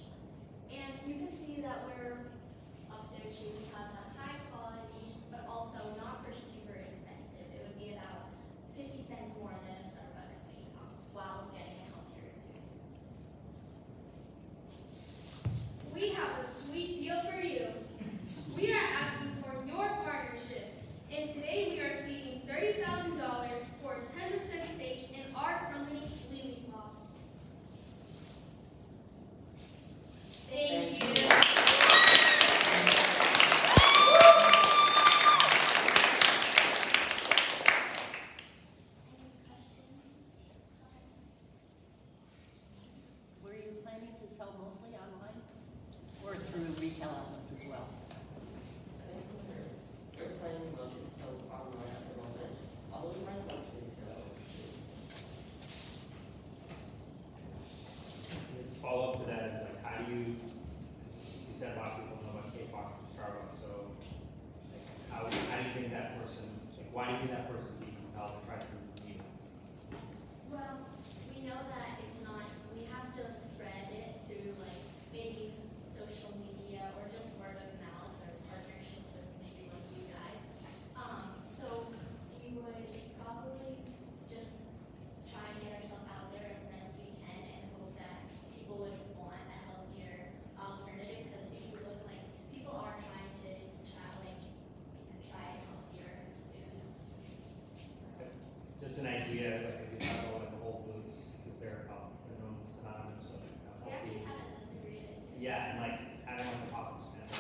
And you can see that we're up there too. We have a high quality, but also not for super expensive. It would be about 50 cents more than a Starbucks cake pop while getting a healthier experience.
We have a sweet deal for you. We are asking for your partnership, and today we are seeking $30,000 for a 10% stake in our company, Lili Pops. Thank you.
Any questions?
Were you planning to sell mostly online or through retail outlets as well?
We're planning mostly to sell online at the moment, although we might want to retail.
Just follow up to that is like, how do you said a lot of people know about cake pops from Starbucks, so like, how do you think that person, like, why do you think that person would be compelled to try something new?
Well, we know that it's not, we have to spread it through like maybe social media or just word of mouth or partnerships with maybe like you guys. So we would probably just try and get ourselves out there as best we can and hope that people would want a healthier alternative because if you look like people are trying to try healthier foods.
Just an idea, like if you talk about like the Whole Foods, because they're known synonymous with
We
healthy.
actually haven't disagreed.
Yeah, and like having like a pop-up stand,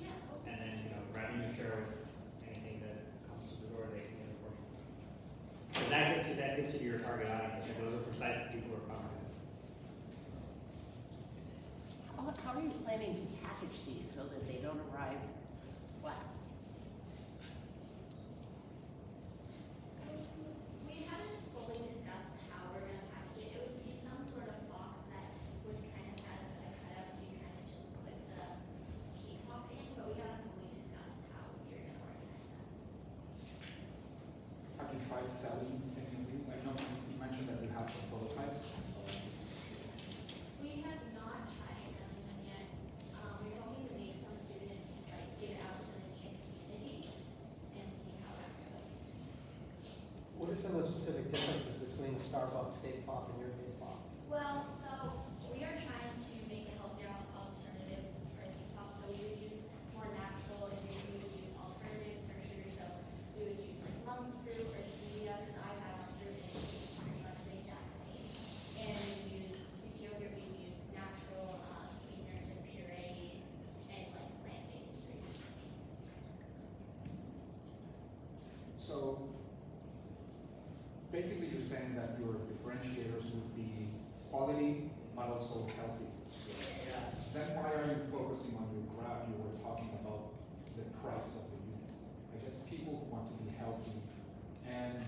Yeah.
and then revenue share with anything that comes through the door, they can get a portion. So that gets you to your target audience. And those are precisely people who are coming.
How are you planning to package these so that they don't arrive flat?
We haven't fully discussed how we're going to package it. It would be some sort of box that would kind of have a cutout so you kind of just put the cake pop in, but we haven't fully discussed how we're going to organize that.
Have you tried selling any of these? I know you mentioned that you have some prototypes.
We have not tried selling them yet. We're hoping to make some students like give it out to the NEC community and see how that goes.
What are some of the specific differences between the Starbucks cake pop and your cake pop?
Well, so we are trying to make a healthier alternative for cake pops. So we would use more natural and we would use alternatives for sugar. So we would use like monk fruit or stevia
So basically you're saying that your differentiators would be quality, but also healthy.
Yes.
Then why are you focusing on your graph? You were talking about the price of the unit. I guess people who want to be healthy and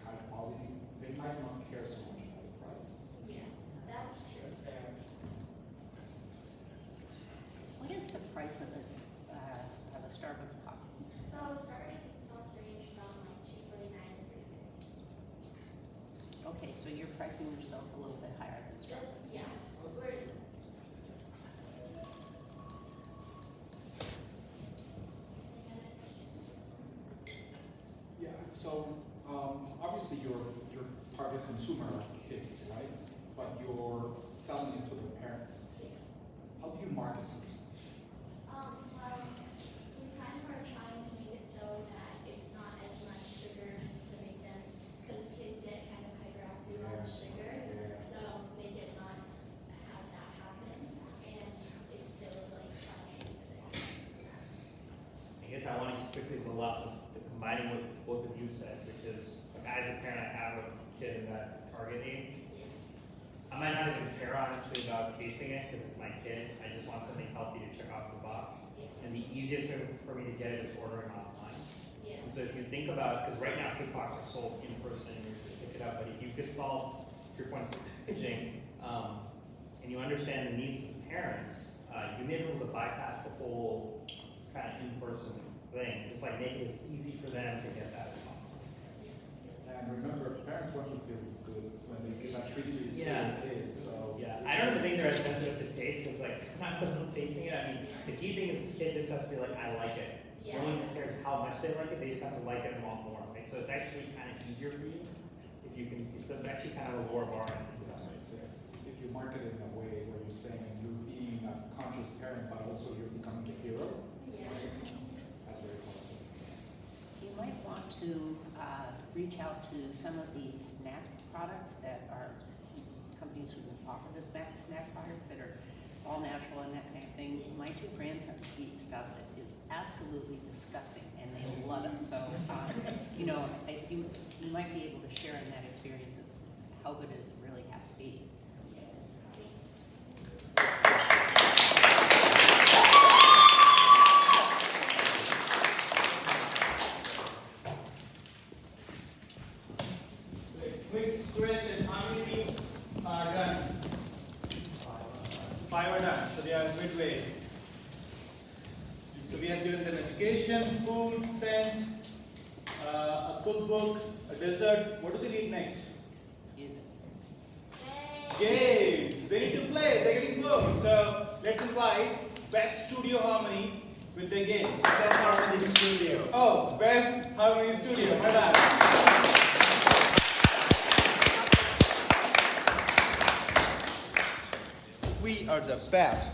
high quality, they might not care so much about the price.
Yeah, that's true.
That's fair.
What is the price of a Starbucks coffee?
So Starbucks cups range from like $2.49 to $3.50.
Okay, so you're pricing yourselves a little bit higher than Starbucks.
Just, yeah, so we're,
Yeah, so obviously your target consumer are kids, right? But you're selling it to their parents. How do you market to them?
well, we kind of are trying to make it so that it's not as much sugar to make them, because kids get kind of hyperactive on sugar.
Yeah.
So make it not have that happen, and it still is like fun for them.
I guess I want to just quickly pull up the combining what both of you said, which is, like, as a parent, I have a kid in that target age. I might not even care honestly about tasting it because it's my kid. I just want something healthy to check off the box. And the easiest way for me to get it is ordering online.
Yeah.
And so if you think about, because right now kickbox are sold in person, you should pick it up, but if you could solve your point for packaging, and you understand the needs of the parents, you may be able to bypass the whole kind of in-person thing, just like make it as easy for them to get that as possible.
And remember, parents want to feel good when they give a treat to
Yeah.
their kids, so.
Yeah, I don't even think they're as sensitive to taste, because like, I'm not the ones tasting it. I mean, the key thing is the kid just has to be like, I like it.
Yeah.
No one cares how much they like it, they just have to like it and want more, right? So it's actually kind of easier for you if you can, it's actually kind of a lower bar in some ways.
Yes, if you market it in a way where you're saying you're being a conscious parent, but also you're becoming a hero,
Yeah.
that's very powerful.
You might want to reach out to some of these snack products that are companies who offer the snack products that are all natural and that kind of thing. My two grandsons eat stuff that is absolutely disgusting, and they love it. So, you might be able to share in that experience of how good does it really have to be.
Quick question, how many teams are done? 5 are done, so they are midway. So we have given them education, food, scent, a cookbook, a dessert. What do they need next?
Use it.
Games. They need to play, they're getting bored. So let's invite Best Studio Harmony with their games.
Best Harmony Studio.
Oh, Best Harmony Studio, my bad.
We are the best.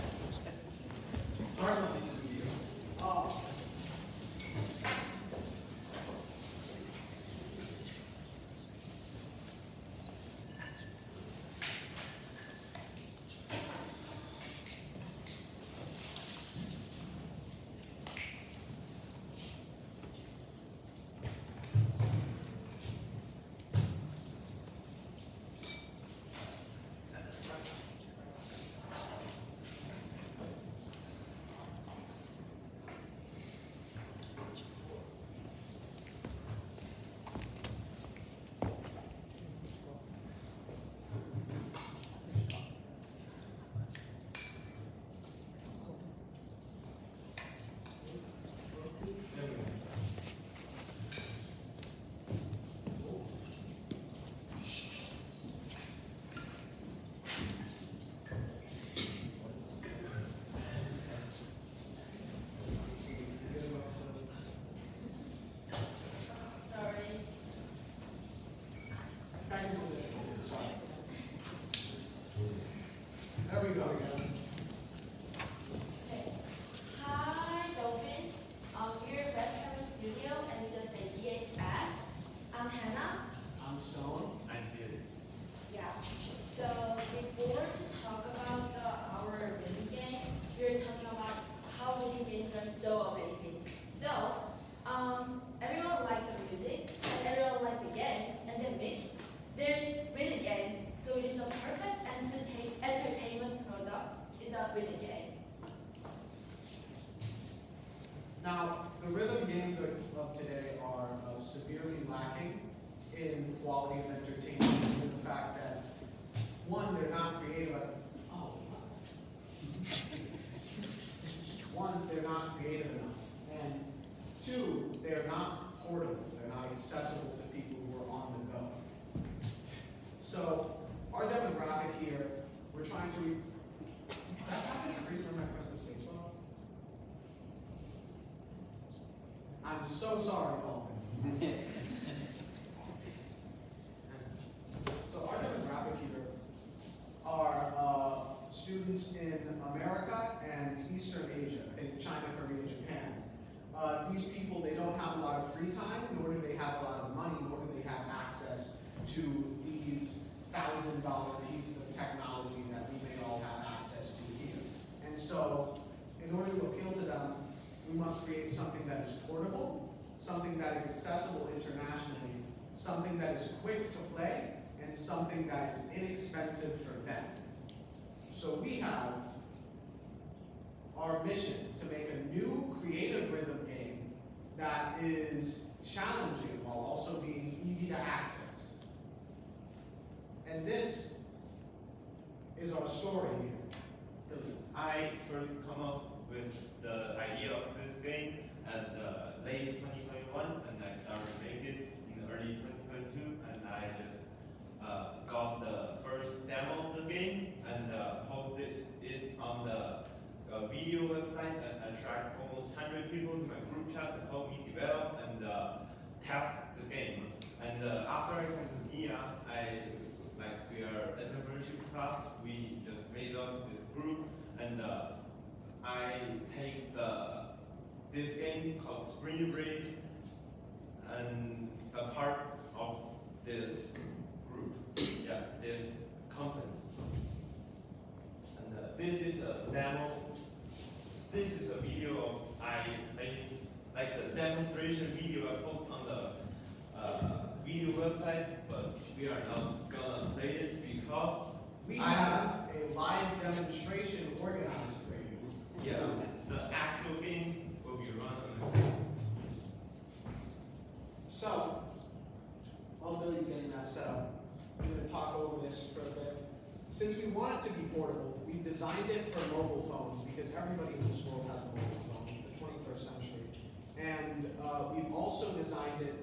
Hi, Dolphins. We're at Best Harmony Studio, and we just say BHS. I'm Hannah.
I'm Sean.
I'm Beauty.
Yeah. So before to talk about our video game, we were talking about how video games are so amazing. So everyone likes the music,
Now, the rhythm games of today are severely lacking in quality of entertainment, due to the fact that, one, they're not creative. One, they're not creative enough, and two, they're not portable. They're not accessible to people who are on the go. So, our demographic here, we're trying to. That happened the reason I pressed the space bar? I'm so sorry, Dolphins. So our demographic here are students in America and Eastern Asia, in China, Korea, Japan. These people, they don't have a lot of free time, nor do they have a lot of money, nor do they have access to these $1,000 pieces of technology that we may all have access to here. And so, in order to appeal to them, we must create something that is portable, something that is accessible internationally, something that is quick to play, and something that is inexpensive for them. So we have our mission to make a new creative rhythm game that is challenging while also being easy to access. And this is our story here.
I first come up with the idea of this game at late 2021, and I started making it in early 2022, and I just got the first demo of the game and posted it on the video website and attract almost 100 people to my group chat to help me develop and test the game. And after I came to MIA, we are entrepreneurship class, we just made up this group, and I take this game called Spring Break and a part of this group, this company. And this is a demo. This is a video I made, like the demonstration video I put on the video website, but we are not gonna play it because
we have a live demonstration organized for you.
Yes, the actual game will be run on the video.
So, while Billy's getting that set up, I'm going to talk over this for a bit. Since we want it to be portable, we've designed it for mobile phones because everybody in this world has a mobile phone. It's the 21st century. And we've also designed it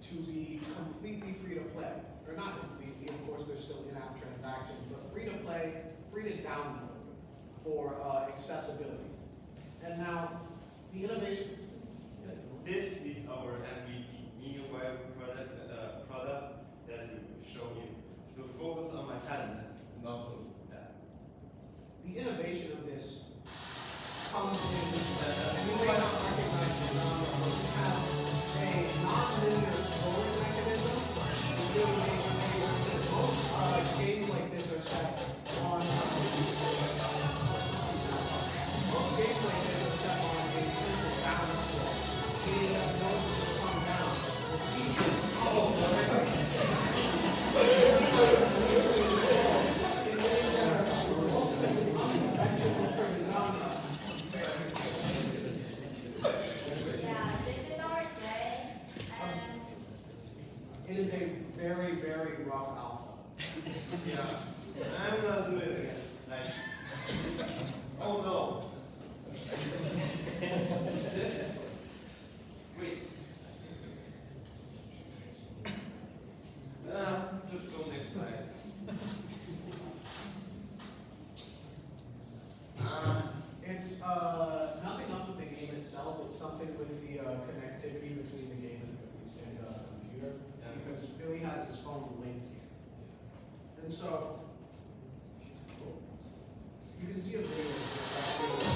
to be completely free to play. Or not completely, of course there's still in-app transactions, but free to play, free to download for accessibility. And now, the innovation.
This is our MVP, new web product that we show you. To focus on my talent, not on that.
The innovation of this comes in, you may not recognize the phenomenon, but we have a non-linear scoring mechanism. It really makes it amazing. Most games like this are set on most games like this are set on a simple balance score. Meaning that notes just come down. The speed is It is a very, very rough alpha.
Yeah, I'm not doing it again. Like, oh no. Wait. Just go next slide.
It's nothing up with the game itself. It's something with the connectivity between the game and the computer. Because Billy has his phone linked here. And so, you can see a video of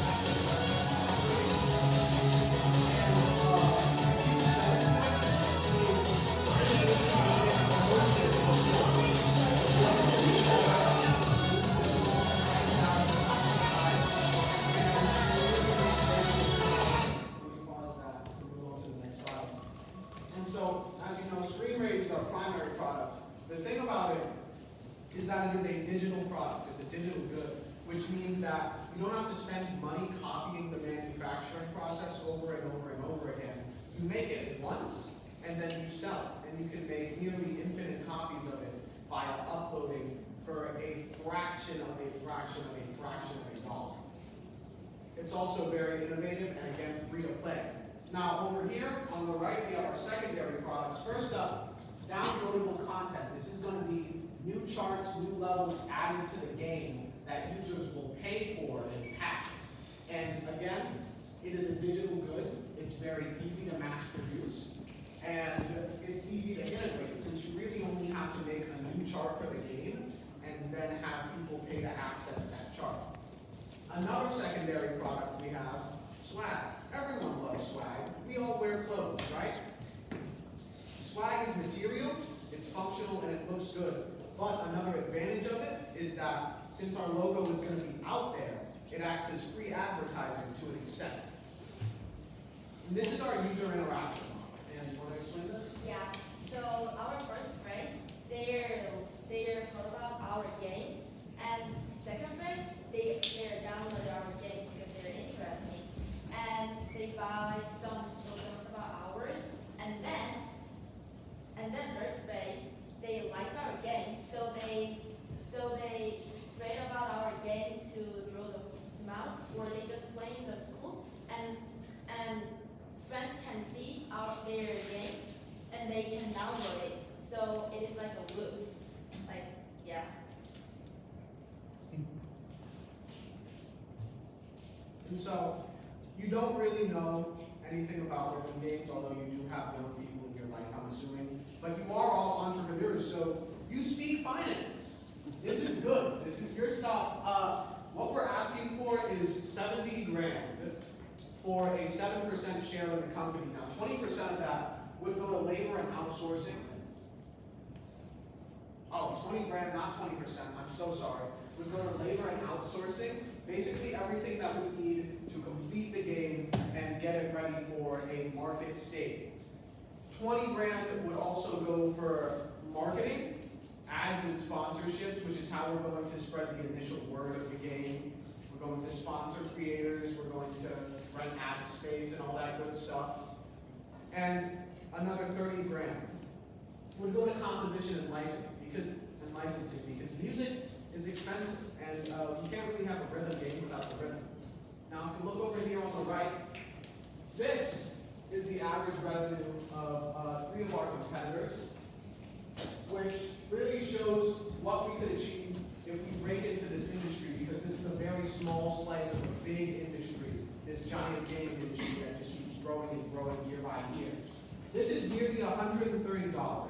is that it is a digital product. It's a digital good. which means that you don't have to spend money copying the manufacturing process over and over and over again. You make it once, and then you sell it, and you can make nearly infinite copies of it by uploading for a fraction of a fraction of a fraction of a dollar. It's also very innovative and again free to play. Now over here on the right we have our secondary products. First up, downloadable content. This is going to be new charts, new levels added to the game that users will pay for in packs. And again, it is a digital good. It's very easy to mass produce. And it's easy to integrate since you really only have to make a new chart for the game and then have people pay to access that chart. Another secondary product we have, swag. Everyone loves swag. We all wear clothes, right? Swag is material, it's functional, and it looks good. But another advantage of it is that since our logo is going to be out there, it acts as free advertising to an extent. And this is our user interaction model. And you want to explain this?
Yeah. So our first phrase, they heard about our games, and second phrase, they download our games because they're interesting, and they buy some tokens about ours, and then third phrase, they like our games, so they spread about our games to draw the mouth, or they just play in the school, and friends can see their games, and they can download it. So it is like a loops, yeah.
And so, you don't really know anything about rhythm games, although you do have young people in your life, I'm assuming. But you are all entrepreneurs, so you speak finance. This is good. This is your stuff. What we're asking for is 70 grand for a 7% share of the company. Now, 20% of that would go to labor and outsourcing. Oh, 20 grand, not 20%, I'm so sorry. Would go to labor and outsourcing. Basically everything that we need to complete the game and get it ready for a market state. 20 grand would also go for marketing, ads and sponsorships, which is how we're going to spread the initial word of the game. We're going to sponsor creators, we're going to rent ad space and all that good stuff. And another 30 grand would go to composition and licensing because music is expensive and you can't really have a rhythm game without the rhythm. Now if you look over here on the right, this is the average revenue of 3 of our competitors, which really shows what we could achieve if we break into this industry, because this is a very small slice of a big industry, this giant game industry that just keeps growing and growing year by year. This is nearly $130,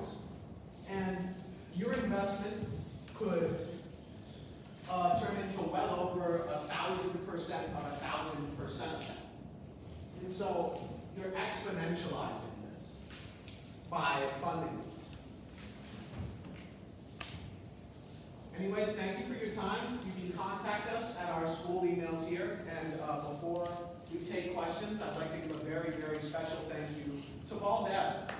and your investment could turn into well over 1,000% of 1,000% of that. And so you're exponentializing this by funding it. Anyways, thank you for your time. You can contact us at our school emails here. And before we take questions, I'd like to give a very, very special thank you to Paul Deb.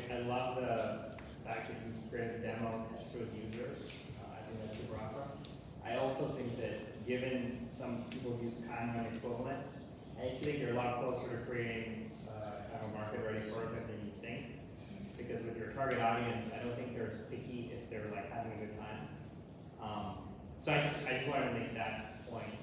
I love the fact that you created a demo test with users. I think that's super awesome. I also think that given some people use timeline equivalent, I actually think you're a lot closer to creating kind of a market-ready product than you think. Because with your target audience, I don't think they're as picky if they're like having a good time. So I just wanted to make that point.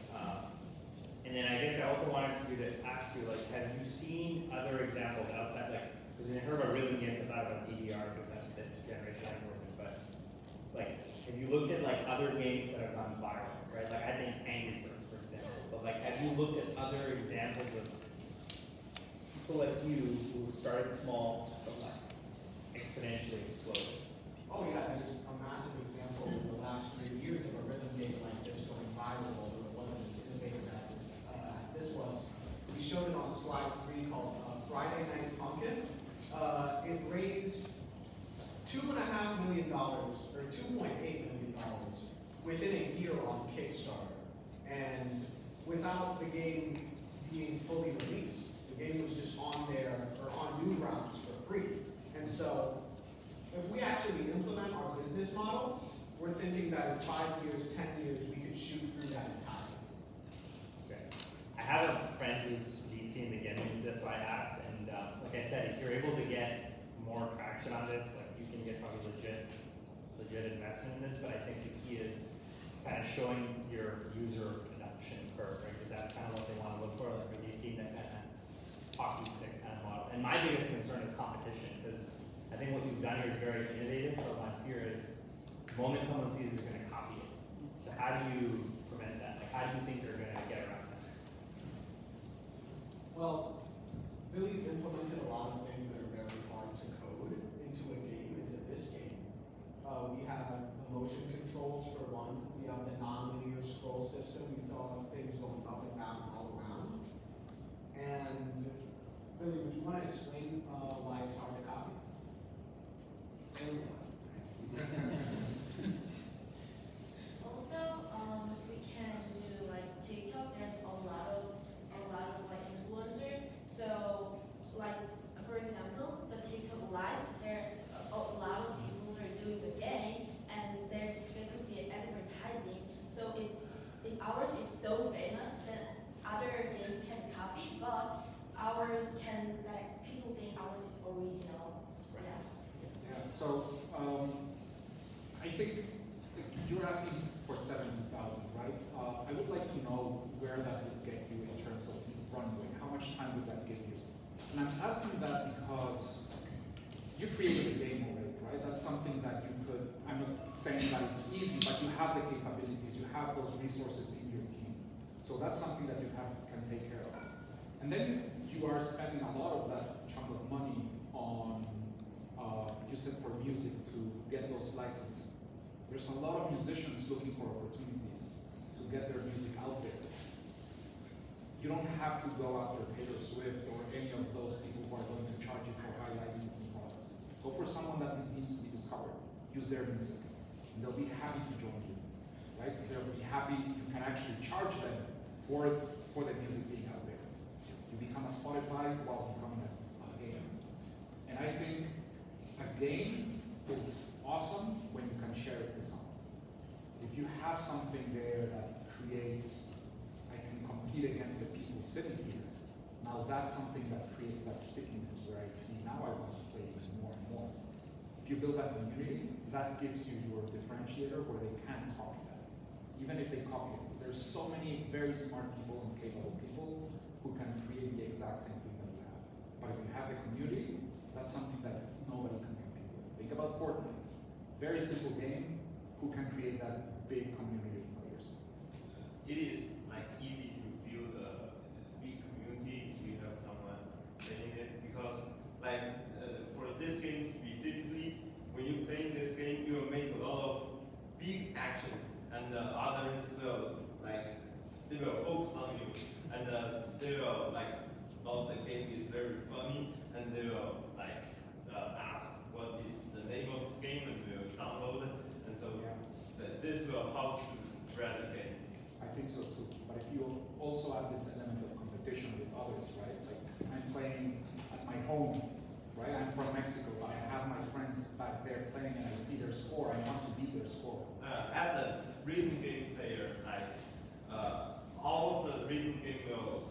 And then I guess I also wanted you to ask you, like, have you seen other examples outside, like, because I heard about rhythm games, I thought about DDR because that's the generation I'm working with, but like, have you looked at like other games that have gone viral, right? Like I think Angry Birds, for example, but like, have you looked at other examples of people like you who started small but like exponentially exploded?
Oh yeah, there's a massive example in the last 3 years of a rhythm game like this going viral, although it wasn't as innovative as this was. We showed it on slide 3 called Friday Night Funkin'. It raised $2.5 million, or $2.8 million within a year on Kickstarter. And without the game being fully released. The game was just on there, or on Newgrounds for free. And so, if we actually implement our business model, we're thinking that in 5 years, 10 years, we could shoot through that entirely.
Okay. I have a friend who's VC in the gaming, so that's why I asked. And like I said, if you're able to get more traction on this, like you can get probably legit investment in this. But I think the key is kind of showing your user adoption curve, right? Because that's kind of what they want to look for, like a VC, that kind of hockey stick kind of model. And my biggest concern is competition, because I think what you've done here is very innovative, but my fear is the moment someone sees it, they're going to copy it. So how do you prevent that? Like, how do you think they're going to get around this?
Well, Billy's implemented a lot of things that are very hard to code into a game, into this game. We have motion controls for one. We have the non-linear scroll system. We still have things going up and down all around. And Billy, would you want to explain why it's hard to copy?
Also, we can do like TikTok. There's a lot of like influencer. So, like for example, the TikTok live, there a lot of people are doing the game, and there could be advertising. So if ours is so famous, then other games can copy, but ours can, like, people think ours is original. Yeah.
Yeah, so I think you're asking for 70,000, right? I would like to know where that would get you in terms of runway. How much time would that give you? And I'm asking that because you created a game already, right? That's something that you could, I'm not saying that it's easy, but you have the capabilities, you have those resources in your team. So that's something that you can take care of. And then you are spending a lot of that chunk of money on, you said for music, to get those licenses. There's a lot of musicians looking for opportunities to get their music out there. You don't have to go after Taylor Swift or any of those people who are going to charge you for high licensing products. Go for someone that needs to be discovered. Use their music. And they'll be happy to join you. Right? They'll be happy you can actually charge them for the music being out there. You become a Spotify while becoming a game. And I think a game is awesome when you can share it with someone. If you have something there that creates, I can compete against the people sitting here, now that's something that creates that stickiness where I see now I want to play even more and more. If you build that community, that gives you your differentiator where they can't copy that. Even if they copy it, there's so many very smart people and capable people who can create the exact same thing that you have. But if you have the community, that's something that nobody can compete with. Think about Fortnite. Very simple game. Who can create that big community of players?
It is like easy to build a big community if you have someone playing it, because like for this game specifically, when you play this game, you will make a lot of big actions, and the others will they will focus on you, and they will well, the game is very funny, and they will ask what is the name of the game, and they will download it, and so this will help to spread the game.
I think so too. But if you also add this element of competition with others, right? Like I'm playing at my home, right? I'm from Mexico, but I have my friends back there playing, and I see their score. I want to beat their score.
As a rhythm game player, all of the rhythm game will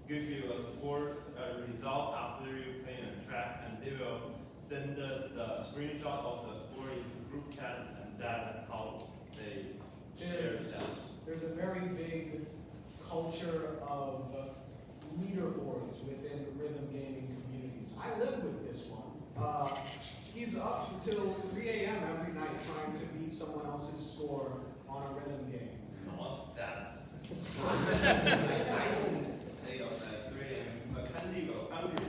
give you a score, a result after you play a track, and they will send the screenshot of the score into group chat, and that's how they share that.
There's a very big culture of leaderboards within rhythm gaming communities. I live with this one. He's up until 3 a.m. every night trying to beat someone else's score on a rhythm game.
Not that. I don't stay up at 3 a.m. Mackenzie will hungry.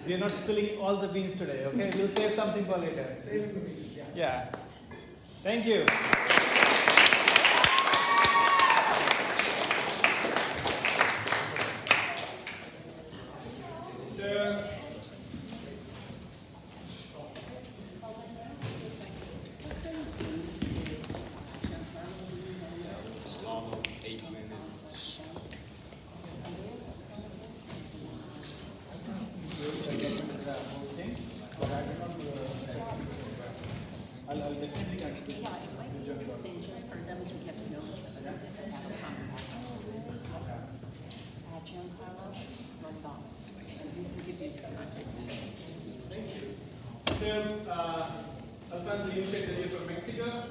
We are not spilling all the beans today, okay? We'll save something for later.
Saving the beans, yes.
Yeah. Thank you.
Samano, 8
Asia.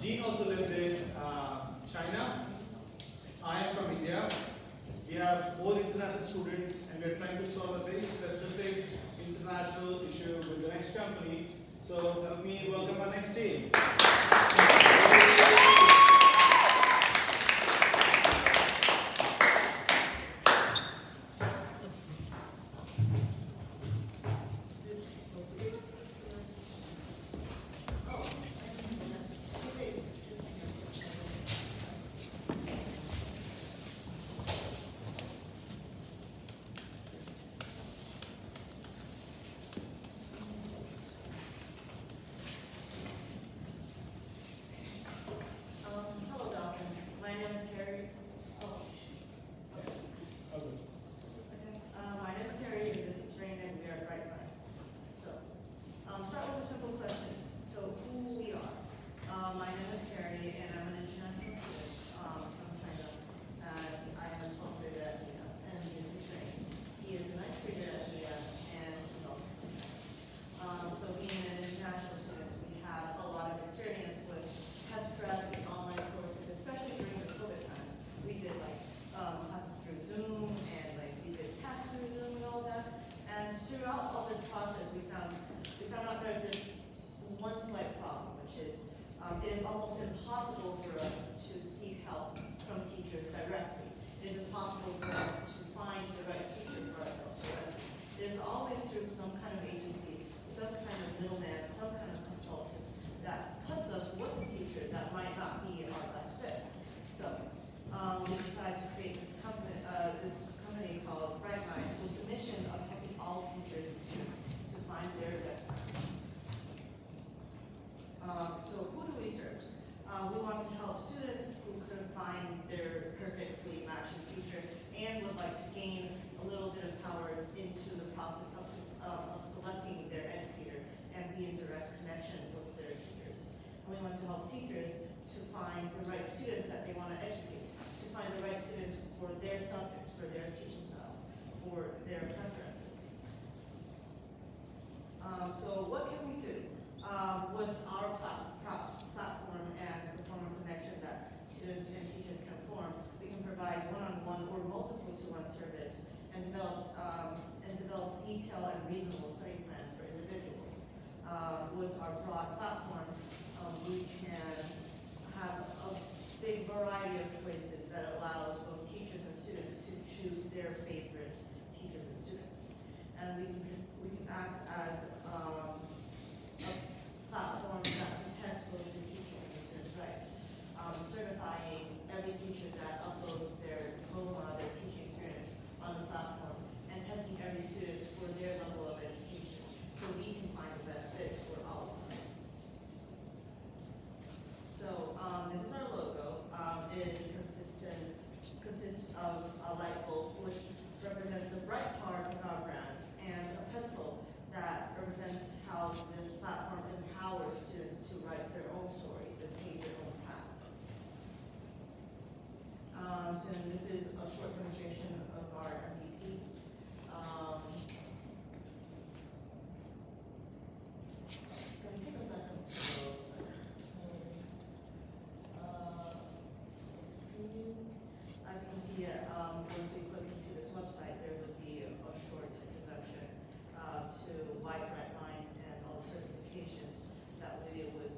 Jean also lived in China. I am from India. We have 4 international students, and we are trying to solve a very specific international issue with the next company. So help me welcome our next team.
Hello, Dolphins. My name is Carrie. My name is Carrie, and this is Raina, and we are Bright Minds. So, start with the simple questions. So, who we are. My name is Carrie, and I'm an international student from China, and I am a 12th grader at NEC, and this is Raina. He is a 9th grader at NEC, and he's also from China. So, being an international student, we have a lot of experience with test preps and online courses, especially during the COVID times. We did classes through Zoom, and we did tests through Zoom and all that. And throughout all this process, we found out that there's one slight problem, which is it is almost impossible for us to seek help from teachers directly. It is impossible for us to find the right teacher for ourselves directly. It is always through some kind of agency, some kind of middleman, some kind of consultant that puts us with a teacher that might not be our best fit. So we decided to create this company called Bright Minds with the mission of helping all teachers and students to find their best match. So who do we serve? We want to help students who couldn't find their perfectly matching teacher and would like to gain a little bit of power into the process of selecting their educator and be in direct connection with their teachers. And we want to help teachers to find the right students that they want to educate, to find the right students for their subjects, for their teaching styles, for their preferences. So what can we do with our platform and the form of connection that students and teachers can form? We can provide one-on-one or multiple-to-one service and develop detailed and reasonable study plans for individuals. With our broad platform, we can have a big variety of choices that allows both teachers and students to choose their favorite teachers and students. And we can act as a platform that protects both the teachers and the students' rights, certifying every teacher that uploads their diploma, their teaching experience on the platform, and testing every student for their level of education, so we can find the best fit for all of them. So this is our logo. It is consists of a light bulb, which represents the bright part of our brand, and a pencil that represents how this platform empowers students to write their own stories and pave their own paths. So this is a short demonstration of our MVP. It's going to take a second to load. As you can see, once we click into this website, there would be a short introduction to why Bright Mind and all the certifications that we would,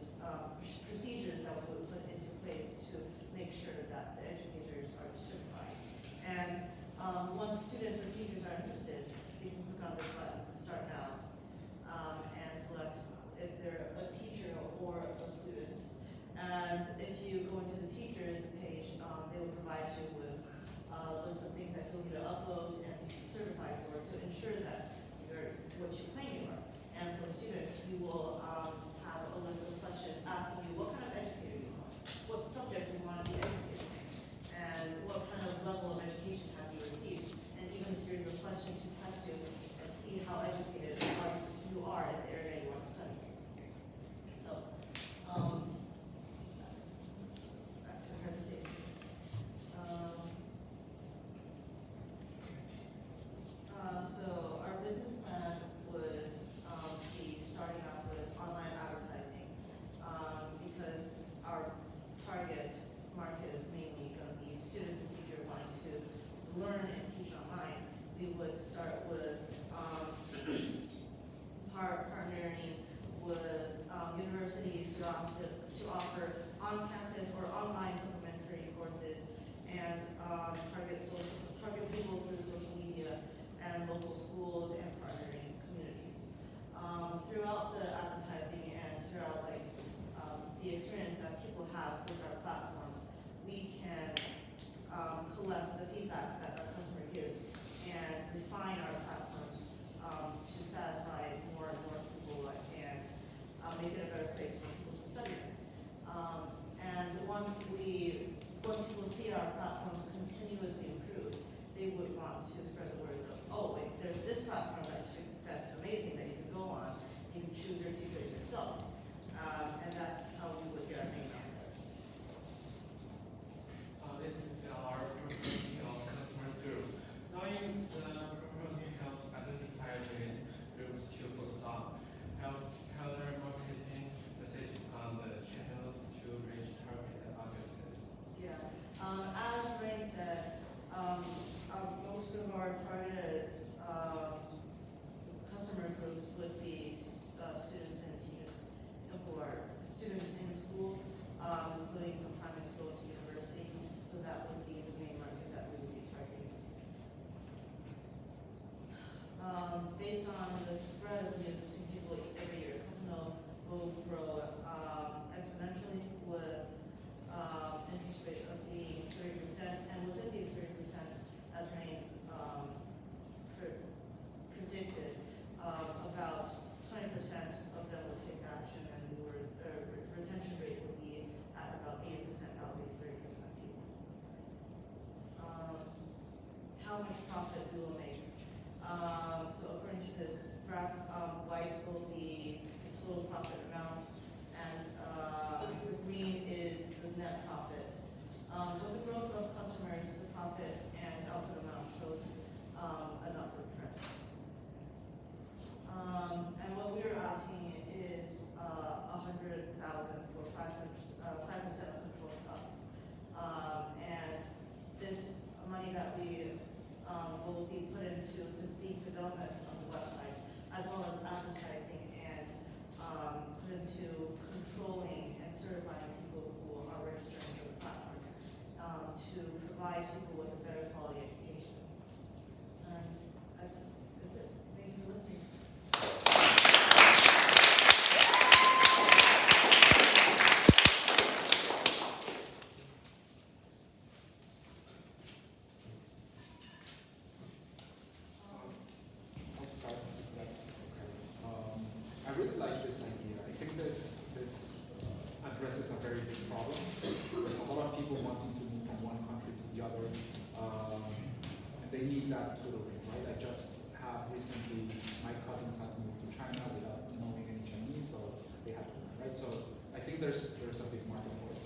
procedures that we would put into place to make sure that the educators are certified. And once students or teachers are interested, you can click on this button, Start Now, and select if they're a teacher or a student. And if you go into the teachers page, they will provide you with a list of things that you'll need to upload and be certified for to ensure that you're what you claim you are. And for students, you will have a list of questions asking you what kind of educator you want, what subject you want to be educated in, and what kind of level of education have you received, and even a series of questions to test you and see how educated you are in the area you want to study. So, back to the presentation. So our business plan would be starting off with online advertising, because
to offer on-campus or online supplementary courses and target people through social media and local schools and partnering communities. Throughout the advertising and throughout the experience that people have with our platforms, we can collect the feedbacks that our customer gives and refine our platforms to satisfy more and more people and make it a better place for people to study. And once people see our platforms continuously improve, they would want to spread the words of, oh, wait, there's this platform that's amazing that you can go on. You can choose your teachers yourself. And that's how we would get our name out there.
This is our property of customer groups. Knowing the property helps identify various groups to focus on, helps tailor marketing messages on the channels to reach target audiences.
Yeah. As Rain said, most of our targeted customer groups would be students and teachers who are students in school, including from primary school to university. So that would be the main market that we would be targeting. Based on the spread of news between people every year, Casino will grow exponentially with interest rate of being 30%, and within these 30%, as Rain predicted, about 20% of them will take action, and retention rate will be at about 80% out of these 30% people. How much profit we will make? So according to this graph, white will be the total profit amount, and the green is the net profit. With the growth of customers, the profit and output amount shows an upward trend. And what we are asking is $100,000 for 5% of control stocks. And this money that we will be put into the development of the website, as well as advertising and put into controlling and certifying people who are registering for the platforms to provide people with a better quality education. And that's it. Thank you for listening.
I'll start if that's okay. I really like this idea. I think this addresses a very big problem. There's a lot of people wanting to move from one country to the other, and they need that tutoring, right? I just have recently, my cousins had to move to China without knowing any Chinese, so they had to learn, right? So I think there's a big market for it.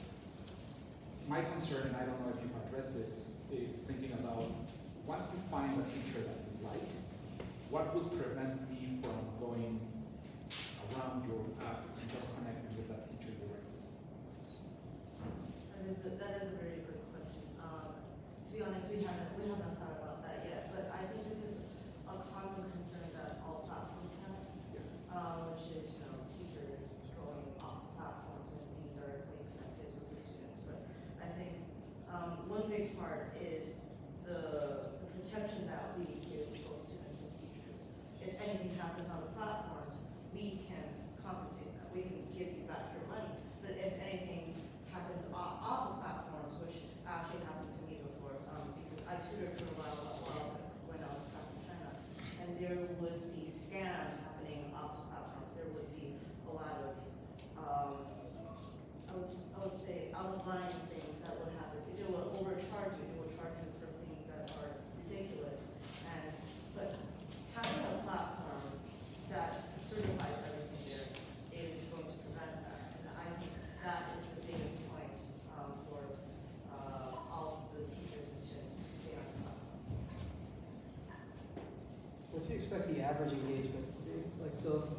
My concern, and I don't know if you've addressed this, is thinking about once you find a teacher that you like, what would prevent me from going around your app and just connecting with that teacher directly?
That is a very good question. To be honest, we haven't thought about that yet, but I think this is a common concern that all platforms have, which is teachers going off the platforms and being directly connected with the students. But I think one big part is the protection that we give both students and teachers. If anything happens on the platforms, we can compensate that. We can give you back your money. But if anything happens off the platforms, which actually happened to me before, because I tutored for a while when I was back in China, and there would be scams happening off the platforms. There would be a lot of, I would say, out of line things that would happen. They would overcharge you. They would charge you for things that are ridiculous. But having a platform that certifies everything there is going to prevent that. And I think that is the biggest point for all the teachers and students to stay on the platform.
What do you expect the average engagement to be? Like, so if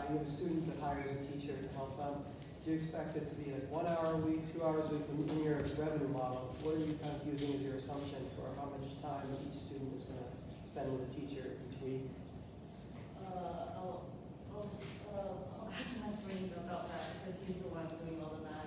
you have a student that hires a teacher to help them, do you expect it to be like 1 hour a week, 2 hours a week? In your revenue model, what are you kind of using as your assumption for how much time each student is going to spend with a teacher each week?
I'll have to ask Rain about that because he's the one doing all the math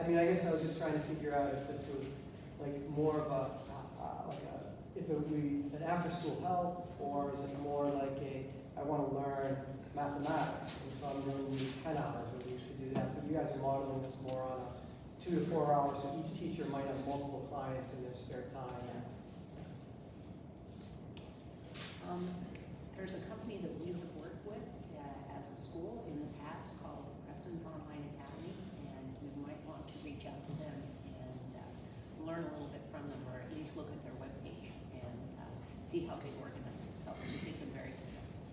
I mean, I guess I was just trying to figure out if this was like more of a, if it would be an after-school help, or is it more like I want to learn mathematics, and so I'm going to need 10 hours a week to do that. But you guys are modeling this more on a 2 to 4 hours, so each teacher might have multiple clients in their spare time.
There's a company that we have worked with as a school in the past called Preston's Online Academy, and we might want to reach out to them and learn a little bit from them, or at least look at their webpage and see how they organize themselves. We see them very successful.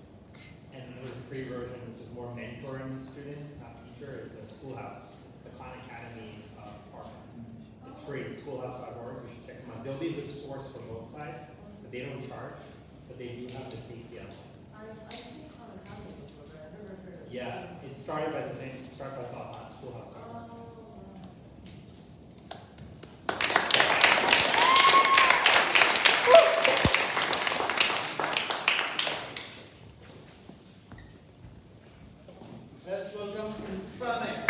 And another free version, which is more mentoring the student, not teacher, is a Schoolhouse. It's the Khan Academy partner. It's free, schoolhouse.org, you should check them out. They'll be the source for both sides, but they don't charge, but they do have the safety element.
I've seen Khan Academy before, but I've never heard of it.
Yeah, it started by Schoolhouse.org.
Let's welcome InspraNex.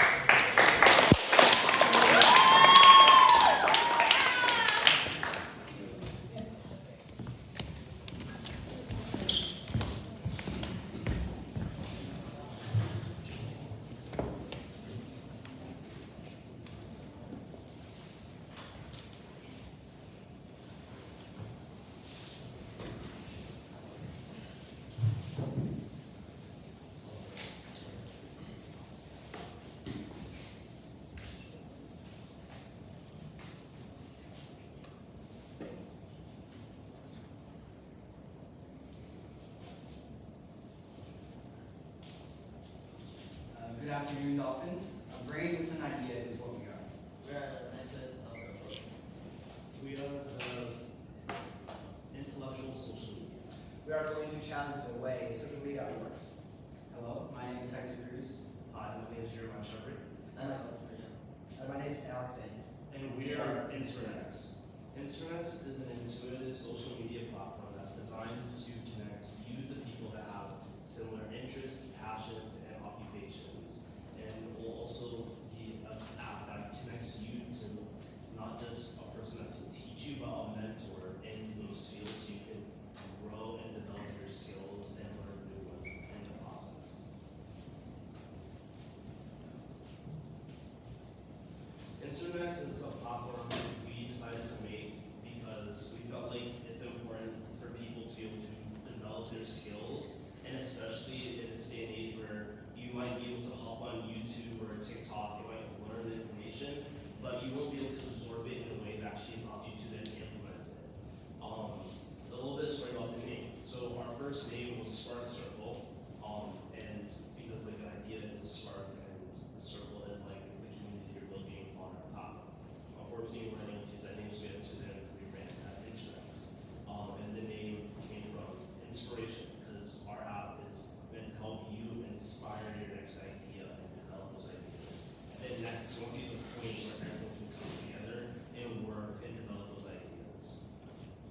Good afternoon, Dolphins. A brain with an idea is what we are.
We are the mentors of the world.
We are the intellectual social media.
We are going to challenge the way social media works.
Hello, my name is Hector Cruz. Hi, my name is Jeremiah Shepard.
And my name is Alexander.
And we are InspraNex. InspraNex is an intuitive social media platform that's designed to connect you to people that have similar interests, passions, and occupations. And will also be an app that connects you to not just a person that can teach you, but a mentor in those fields so you can grow and develop your skills and learn new ones in the process. InspraNex is a platform we decided to make because we felt like it's important for people to be able to develop their skills, and especially in this day and age where you might be able to hop on YouTube or TikTok, you might learn the information, but you won't be able to absorb it in a way that actually allows you to then implement it. A little bit of story about the name. So our first name was Spark Circle, and because like the idea is a spark and the circle is like the community you're building on our platform. Unfortunately, we're unable to use that name, so we had to then rebrand that InspraNex. And the name came from inspiration, because our app is meant to help you inspire your next idea and develop those ideas. And then next, once you get to the point where everyone can come together and work and develop those ideas.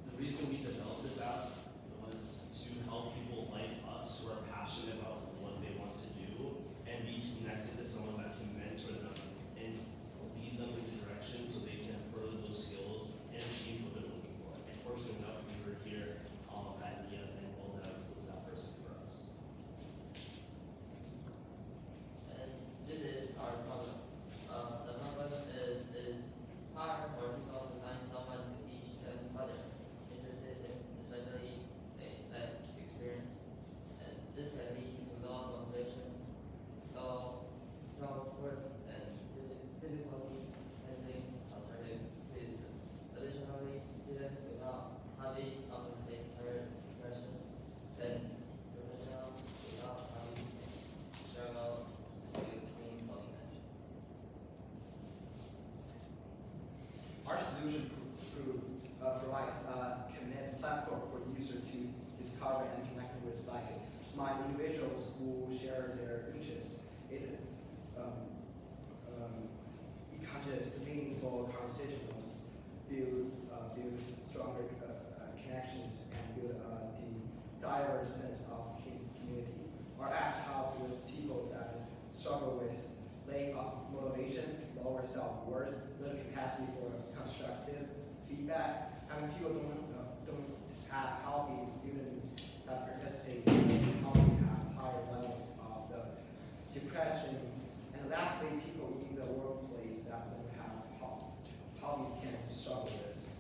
The reason we developed this app was to help people like us who are passionate about what they want to do and be connected to someone that can mentor them and lead them in the direction so they can further those skills and achieve what they're looking for. And fortunately enough, we were here at NEC, and Olga was that person for us.
And this is our problem. The problem is hard for people to find someone to teach them further, interested in, especially that experience. And this can lead to low motivation, low self-worth, and difficulty handling alternative with. Additionally, students without hobbies often face career depression, and professionals without hobbies struggle to build meaningful connection.
Our solution provides a connected platform for users to discover and connect with like-minded individuals who share their interests. It encourages meaningful conversations, builds stronger connections, and build a diverse sense of community. Our apps help with people that struggle with
lack of motivation, lower self-worth, little capacity for constructive feedback. Having people don't have hobbies, students that participate in hobby have higher levels of the depression. And lastly, people in the workplace that don't have hobbies can struggle with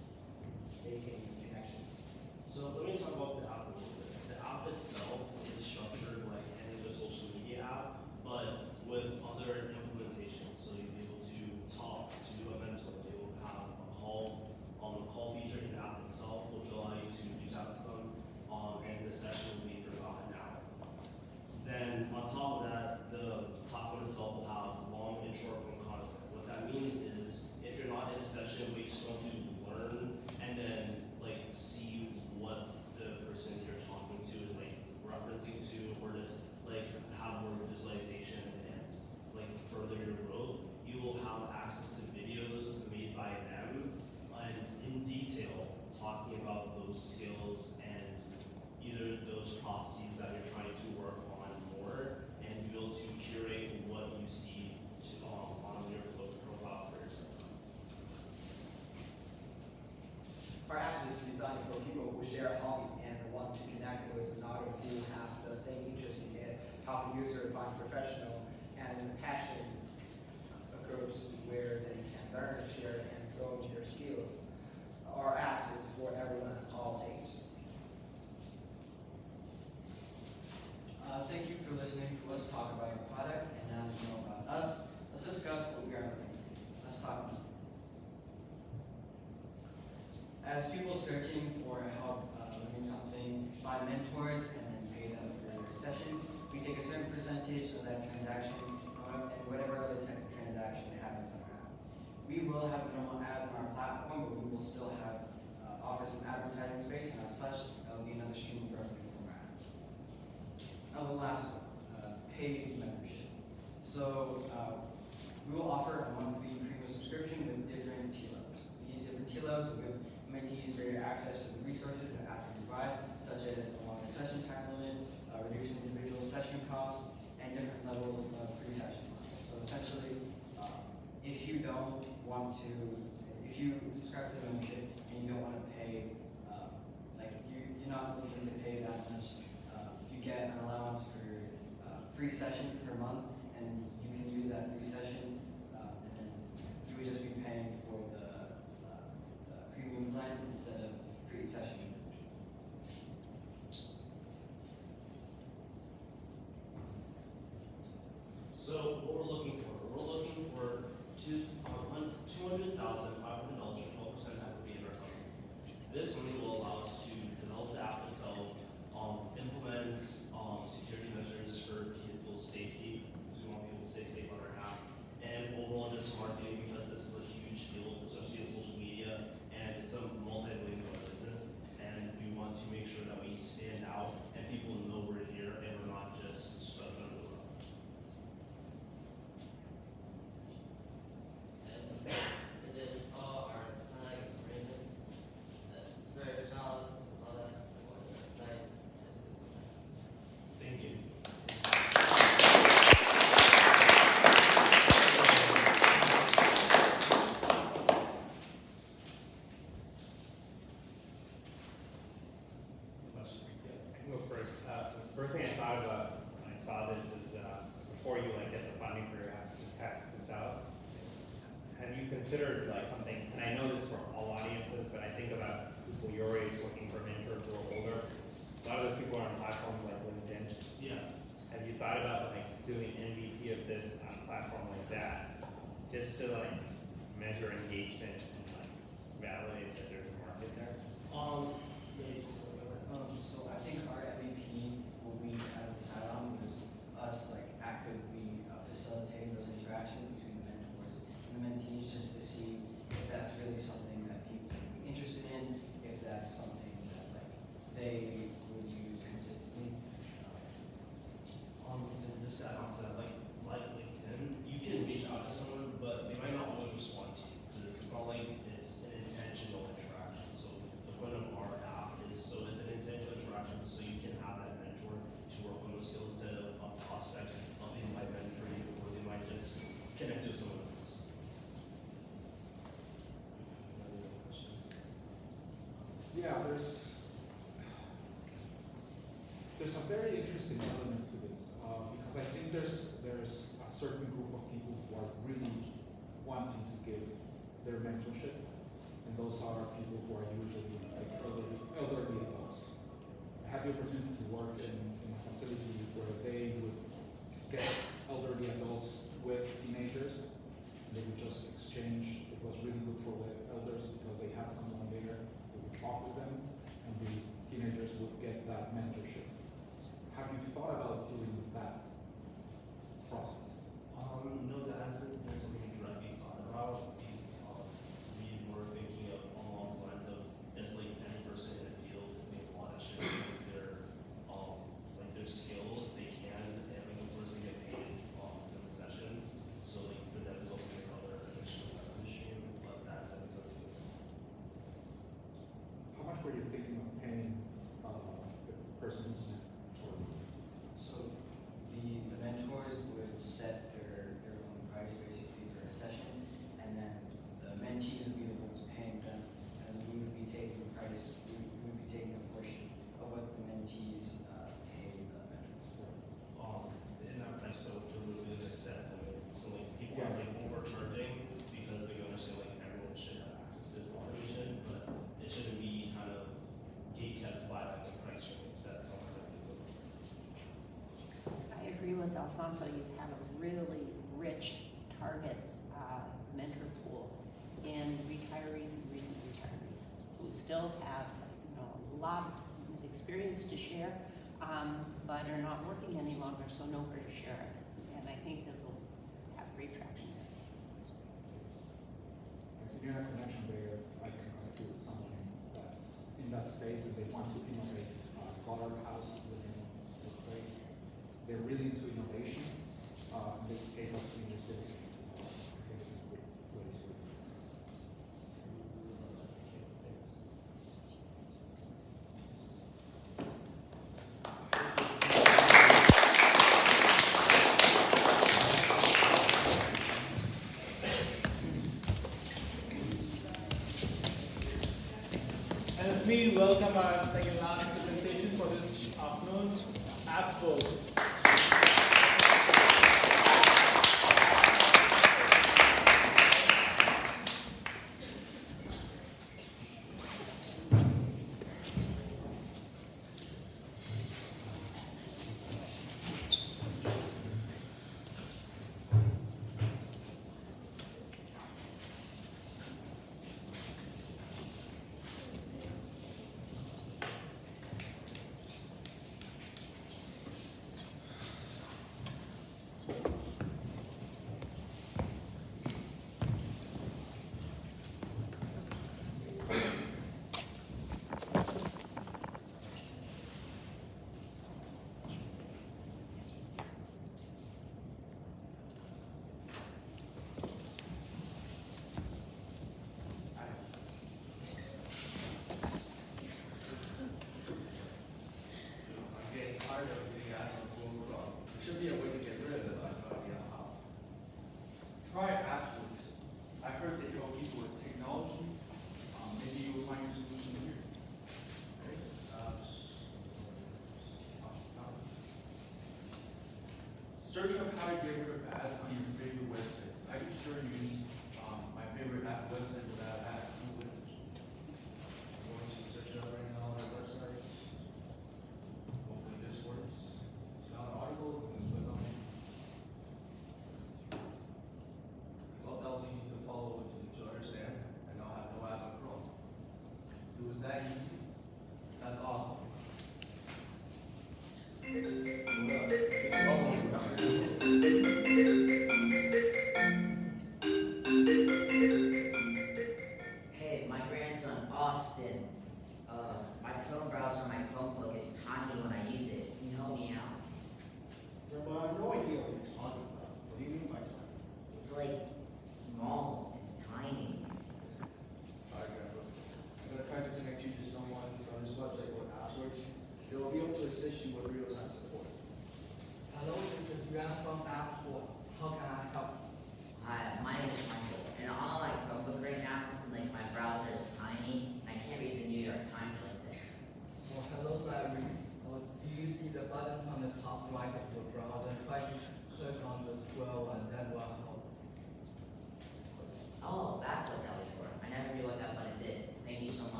making connections.
So let me talk about the app a little bit. The app itself is structured like any other social media app, but with other implementations. So you'll be able to talk to a mentor, be able to have a call feature in the app itself, which will allow you to reach out to them, and the session will be for about an hour. Then on top of that, the platform itself will have long and short form content. What that means is if you're not in a session, we just want to learn and then like see what the person you're talking to is like referencing to, or just like have more visualization and like further your growth. You will have access to videos made by them and in detail talking about those skills and either those processes that you're trying to work on more, and be able to curate what you see to, on your profile for yourself.
Our app is designed for people who share hobbies and want to connect with another who have the same interest in it, help users find professional and passion groups where they can learn, share, and grow their skills. Our app is for everyone at all ages.
Thank you for listening to us talk about your product, and now that you know about us, let's discuss what we are looking for. Let's talk more. As people searching for help learning something, find mentors and then pay them for their sessions, we take a certain percentage of that transaction and whatever other type of transaction happens on our app. We will have normal ads on our platform, but we will still have offer some advertising space, and as such, that will be another stream of revenue from our ads. Now the last one, paid membership. So we will offer a monthly premium subscription with different tier levels. These different tier levels will give mentees greater access to the resources that app can provide, such as a longer session time limit, reducing individual session costs, and different levels of free session models. So essentially, if you don't want to, if you subscribe to the membership and you don't want to pay, you're not looking to pay that much, you get an allowance for free session per month, and you can use that free session, and then you would just be paying for the premium plan instead of free session.
So what we're looking for $200,500 for 12% equity in our company. This money will allow us to develop the app itself, implement security measures for people's safety, because we want people to stay safe on our app, and overall just marketing, because this is a huge field, especially in social media, and it's a multi-billion-dollar business, and we want to make sure that we stand out and people know we're here and we're not just swept under the rug.
It is all our contact information, search all that for the site.
Thank you.
I can go first. The first thing I thought about when I saw this is before you like get the funding for your apps to test this out, have you considered like something, and I know this for all audiences, but I think about people your age looking for mentors who are older. A lot of those people are on platforms like LinkedIn.
Yeah.
Have you thought about like doing an MVP of this on a platform like that, just to like measure engagement and like validate that there's a market there?
So I think our MVP, what we kind of decided on was us like actively facilitating those interactions between the mentors and the mentees, just to see if that's really something that people would be interested in, if that's something that like they would use consistently.
Just to add on to that, like LinkedIn, you can reach out to someone, but they might not always respond to you, because it's not
Yeah, there's a very interesting element to this because I think there's a certain group of people who are really wanting to give their mentorship, and those are people who are usually like elderly adults. I had the opportunity to work in a facility where they would get elderly adults with teenagers, and they would just exchange. It was really good for the elders because they had someone there who would talk with them, and the teenagers would get that mentorship. Have you thought about doing that process?
No, that hasn't been something directly thought about. We were thinking of along the lines of it's like any person in the field, if they want to share their skills, they can, and like of course they get paid in the sessions. So like for them it's also another additional revenue stream, but that's something that's
How much were you thinking of paying the person who's mentoring?
So the mentors would set their own price basically for a session, and then the mentees would be the ones paying them, and we would be taking the price, we would be taking a portion of what the mentees pay the mentors.
in that price though, to really like a set limit. So like people are like overcharging because they understand like everyone should have access to this information, but it shouldn't be kind of gatekept by like a price range that someone like
I agree with Alfonso. You have a really rich target mentor pool in retirees and recent retirees who still have a lot of experience to share, but are not working any longer, so nowhere to share it. And I think that we'll have great traction there.
If you're in a connection where I can connect you with someone that's in that space and they want to innovate. Clikr House is the name of this place. They're really into innovation. They take up senior citizens. I think it's a good place for this.
And let me welcome our second last presentation for this afternoon, AppsWorks.
Be a way to get rid of it, but I have no idea how. Try AppsWorks. I heard they help people with technology. Maybe you will find your solution here. Okay? Search up how to get rid of ads on your favorite websites. I can sure use my favorite app website without ads. I'm going to search it up right now on our website. Hopefully this works. So an article. Well, that was easy to follow to understand, and I'll have no ads on Chrome. It was that easy. That's awesome.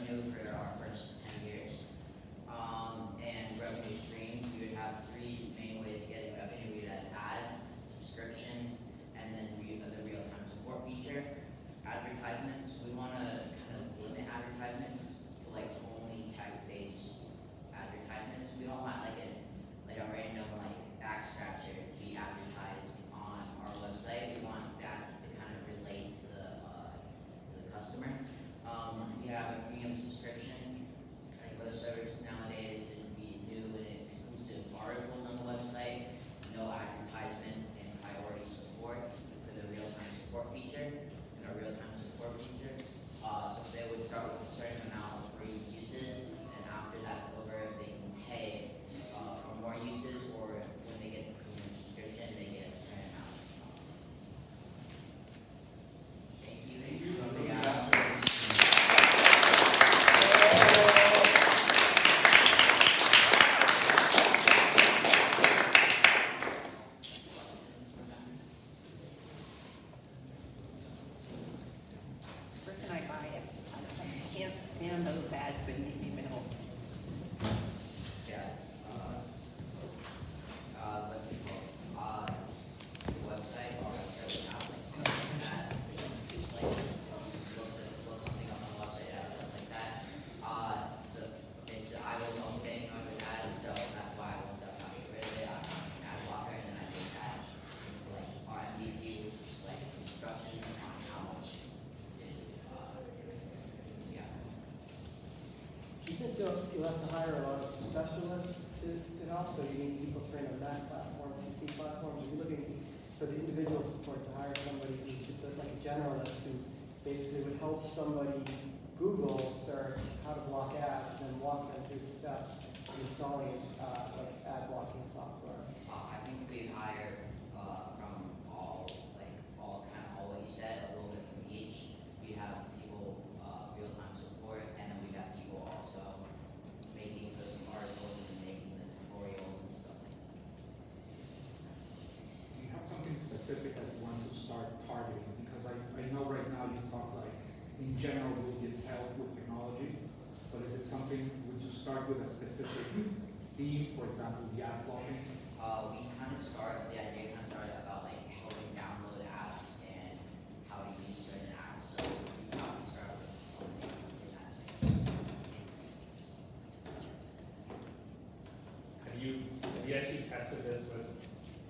revenue for our first 10 years. And revenue streams, we would have three main ways of getting revenue. We would have ads, subscriptions, and then the real-time support feature. Advertisements, we want to kind of limit advertisements to like only tech-based advertisements. We don't want like a random like back scratcher to be advertised on our website. We want that to kind of relate to the customer. We have a premium subscription. Like most services nowadays, it would be new and exclusive articles on the website, no advertisements, and priority support for the real-time support feature and our real-time support feature. So they would start with a certain amount of free uses, and after that's over, they can pay for more uses, or when they get the premium subscription, they get a certain amount. Thank you. Thank you.
Where can I buy it? I can't stand those ads that make me middle.
Yeah. What's it called? The website or website we have like stuff like that. Like look something up on the website or stuff like that. I was also getting on with ads, so that's why I looked up how to get rid of it. I'm an ad blocker, and then I did ads into like our MVP, which is like instructions on how to yeah.
Do you think you'll have to hire a lot of specialists to help? So you need people trained on Mac platform, PC platform. Are you looking for the individual support to hire somebody who's just like a generalist who basically would help somebody Google search how to block ads and then walk them through the steps of installing like ad blocking software?
I think we'd hire from all what you said, a little bit from each. We have people real-time support, and then we have people also making custom articles and making the tutorials and stuff.
Do you have something specific that you want to start targeting? Because I know right now you talk like, in general, you'll get help with technology, but is it something, would you start with a specific theme, for example, the ad blocking?
The idea kind of started about like how to download apps and how to use certain apps. So we probably start with something in that space.
Have you actually tested this with,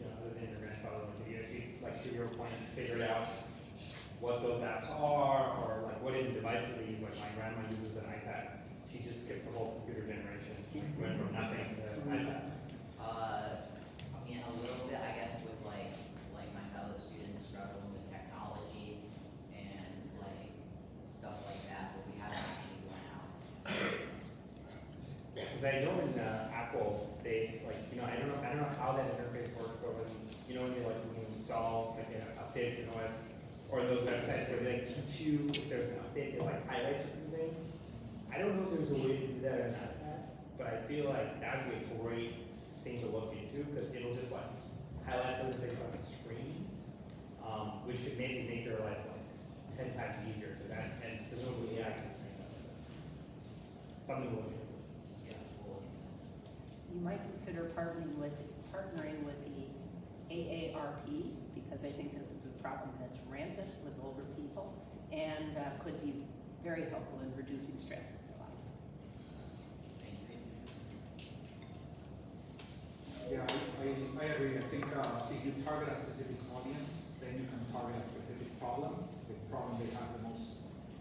other than your grandfather? Have you actually, like to your point, figured out what those apps are, or like what even devices they use? Like my grandma uses an iPad. She just skipped the whole computer generation. Went from nothing to iPad.
A little bit, I guess, with like my fellow students struggling with technology and like stuff like that, but we haven't actually went out.
Because I know in Apple, they like, I don't know how that interface works, but when when you install like an update in OS or those websites where they teach you if there's an update, they like highlight certain things. I don't know if there's a way to do that in iPad, but I feel like that would be a great thing to look into, because it'll just like highlight certain things on the screen, which could maybe make their life like 10 times easier, because that, and presumably AI can train that. Something to look into.
You might consider partnering with the AARP, because I think this is a problem that's rampant with older people and could be very helpful in reducing stress in their lives.
Yeah, I agree. I think if you target a specific audience, then you can target a specific problem, the problem they have the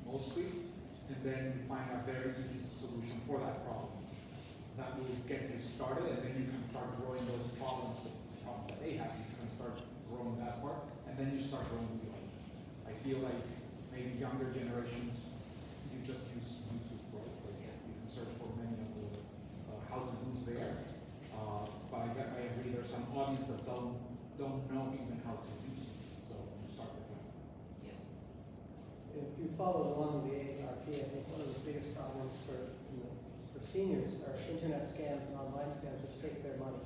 mostly, and then you find a very easy solution for that problem. That will get you started, and then you can start growing those problems, the problems that they have. You can start growing that part, and then you start growing the audience. I feel like maybe younger generations, you just use YouTube, right? Like you can search for many of the how-to-dos there. But I agree, there's some audience that don't know even how to use it. So you start with that.
Yeah. If you follow along the AARP, I think one of the biggest problems for seniors are internet scams and online scams which take their money.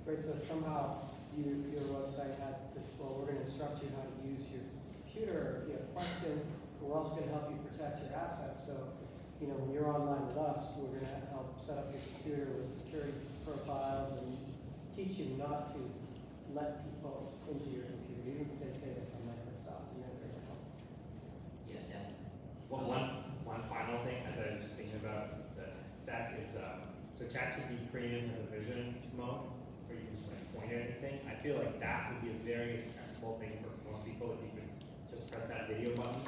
Right? So somehow your website has this, well, we're going to instruct you how to use your computer, or if you have questions, we're also going to help you protect your assets. So you know, when you're online with us, we're gonna help set up your computer with security profiles and teach you not to let people into your computer, even if they say they're from Microsoft, and they're very helpful.
Yes, definitely.
Well, one final thing, as I was just thinking about the stack is, so ChatGPT Premium has a vision mode where you can just like point at anything. I feel like that would be a very accessible thing for most people if you could just press that video button.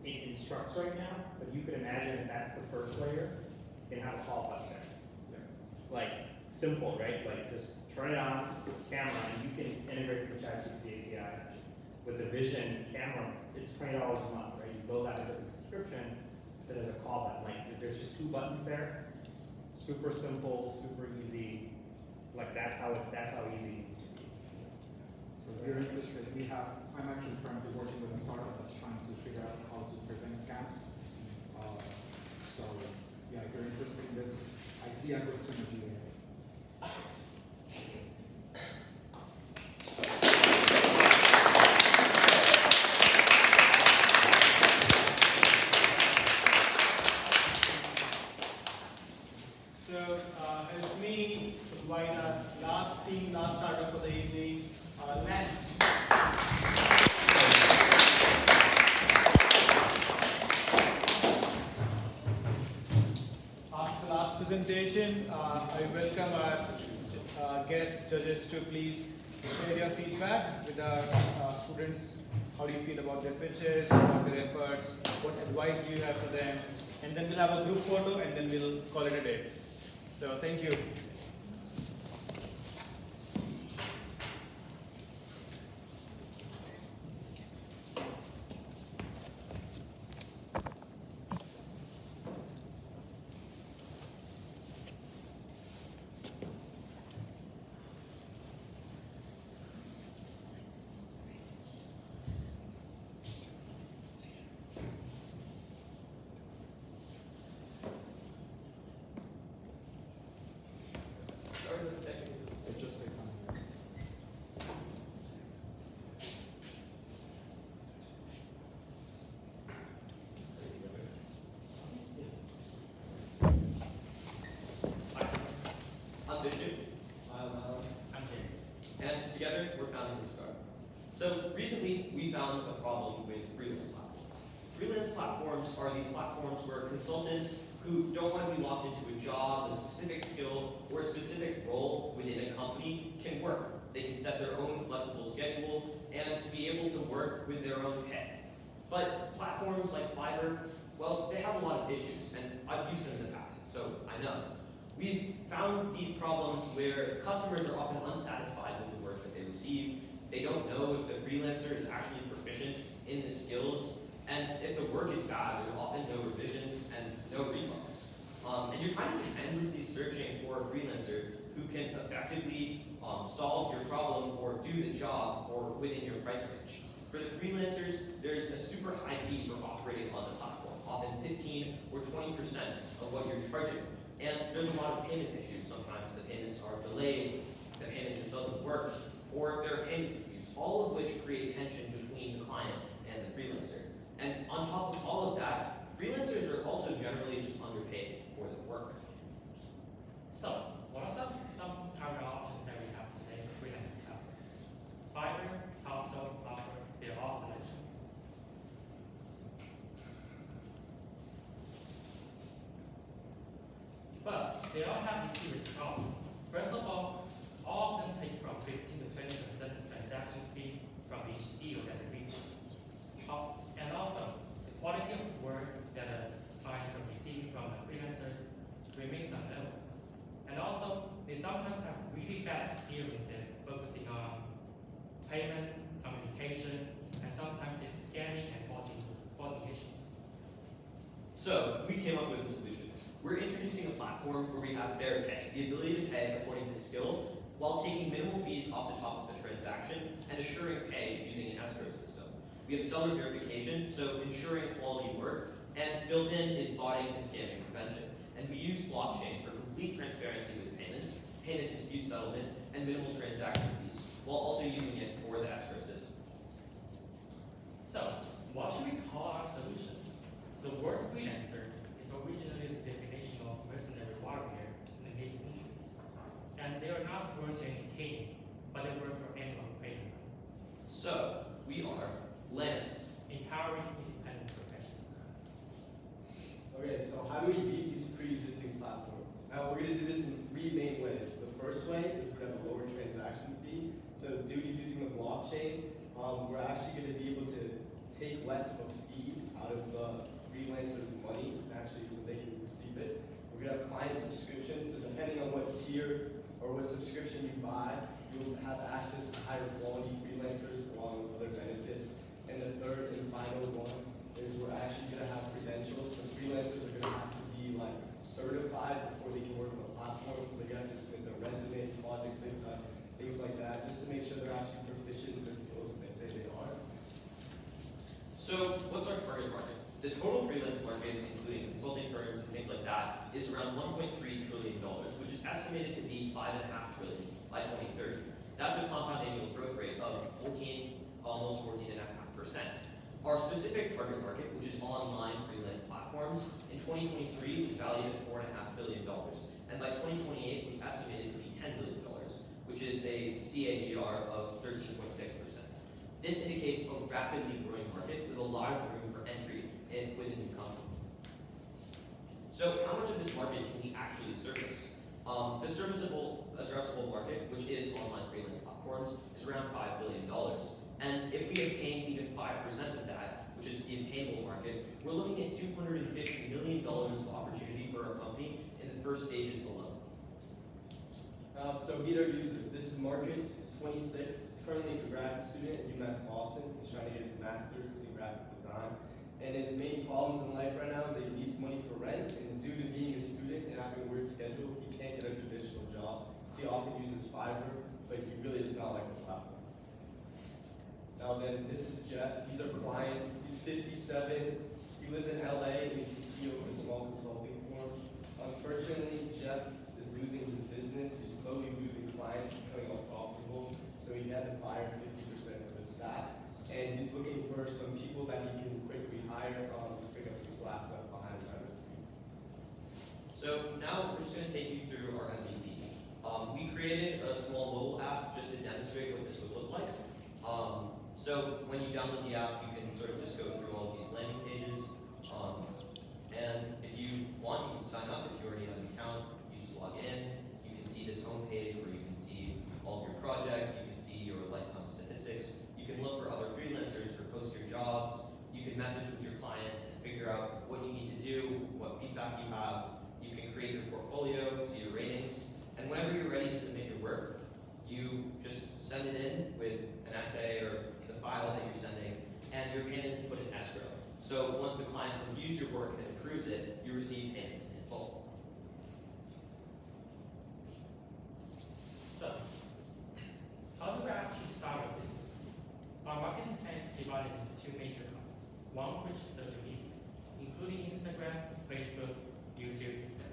It instructs right now, but you could imagine if that's the first layer, you can have a call button there. Like simple, right? Like just turn it on, camera, and you can integrate with the ChatGPT API. With the vision camera, it's $20 a month, right? You build that into the subscription, then there's a call button. Like there's just 2 buttons there. Super simple, super easy. Like that's how easy it needs to be.
So if you're interested, I'm actually currently working with a startup that's trying to figure out how to prevent scams. So yeah, if you're interested in this, I see a good synergy there.
So, help me invite our last startup for the evening, Lens. After the last presentation, I welcome our guest judges to please share your feedback with our students. How do you feel about their pitches, about their efforts? What advice do you have for them? And then we'll have a group photo and then we'll call it a day. So thank you.
It just takes time.
I'm Bishop. I'm Ken. And together, we're founding this startup. So recently, we found a problem with freelance platforms. Freelance platforms are these platforms where consultants who don't want to be locked into a job, a specific skill, or a specific role within a company can work. They can set their own flexible schedule and be able to work with their own pay. But platforms like Fiverr, well, they have a lot of issues, and I've used them in the past, so I know. We've found these problems where customers are often unsatisfied with the work that they receive. They don't know if the freelancer is actually proficient in the skills, and if the work is bad, there's often no revisions and no refunds. And you're kind of just endlessly searching for a freelancer who can effectively solve your problem or do the job or within your price range. For the freelancers, there's a super high fee for operating on the platform, often 15 or 20% of what you're charging. And there's a lot of payment issues. Sometimes the payments are delayed, the payment just doesn't work, or there are payment disputes, all of which create tension between the client and the freelancer. And on top of all of that, freelancers are also generally just underpaid for their work.
So, what are some current options that we have today for freelancing platforms? Fiverr, Toptal, Clikr, they're all selections. But they all have these serious problems. First of all of them take from 15 to 20% transaction fees from each deal that they reach. And also, the quality of work that the clients are receiving from the freelancers remains unknown. And also, they sometimes have really bad experiences focusing on payment, communication, and sometimes it's scamming and quality issues.
So, we came up with a solution. We're introducing a platform where we have fair pay, the ability to pay according to skill, while taking minimal fees off the top of the transaction and assuring pay using an escrow system. We have seller verification, so ensuring quality work, and built in is botting and scamming prevention. And we use blockchain for complete transparency with payments, payment dispute settlement, and minimal transaction fees, while also using it for the escrow system.
So, what should we call our solution? The word freelancer is originally not sworn to any king, but they work for anyone greater.
So, we are Lance.
Empowering independent professionals.
Okay, so how do we beat these pre-existing platforms? Now, we're going to do this in 3 main ways. The first way is we're going to have a lower transaction fee. So due to using the blockchain, we're actually going to be able to take less of a fee out of the freelancer's money, actually, so they can receive it. We're going to have client subscriptions, so depending on what tier or what subscription you buy, you'll have access to higher quality freelancers along with other benefits. And the third and final one is we're actually going to have credentials. So freelancers are going to have to be like certified before they can work on the platform. So they're going to have to submit their resume, projects they've done, things like that, just to make sure they're actually proficient in the skills that they say they are.
So, what's our target market? The total freelance market, including consulting firms and things like that, is around $1.3 trillion, which is estimated to be $5.5 trillion by 2030. That's a compound annual growth rate of almost 14.5%. Our specific target market, which is online freelance platforms, in 2023 was valued at $4.5 billion, and by 2028 was estimated to be $10 billion, which is a CAGR of 13.6%. This indicates a rapidly growing market with a lot of room for entry with a new company. So how much of this market can we actually service? The serviceable addressable market, which is online freelance platforms, is around $5 billion. And if we obtain even 5% of that, which is the obtainable market, we're looking at $250 million of opportunity for our company in the first stages alone.
So meet our user. This is Marcus. He's 26. He's currently a grad student at UMass Boston. He's trying to get his master's in graphic design. And his main problems in life right now is that he needs money for rent. And due to being a student and having a weird schedule, he can't get a traditional job. So he often uses Fiverr, but he really does not like the platform. Now then, this is Jeff. He's our client. He's 57. He lives in LA and he's the CEO of a small consulting firm. Unfortunately, Jeff is losing his business. He's slowly losing clients, becoming unprofitable. So he had to fire 50% of his staff. And he's looking for some people that he can quickly hire to pick up the slack left behind by his feet.
So now we're just going to take you through our MVP. We created a small mobile app just to demonstrate what this would look like. So when you download the app, you can sort of just go through all of these landing pages. And if you want, you can sign up. If you already have an account, you just log in. You can see this homepage where you can see all of your projects. You can see your lifetime statistics. You can look for other freelancers or post your jobs. You can message with your clients and figure out what you need to do, what feedback you have. You can create your portfolio, see your ratings. And whenever you're ready to submit your work, you just send it in with an essay or the file that you're sending, and your payments put in escrow. So once the client reviews your work and approves it, you receive payment in full.
So, how do we actually start a business? Our marketing plan is divided into 2 major parts, one of which is social media, including Instagram, Facebook, YouTube, etc.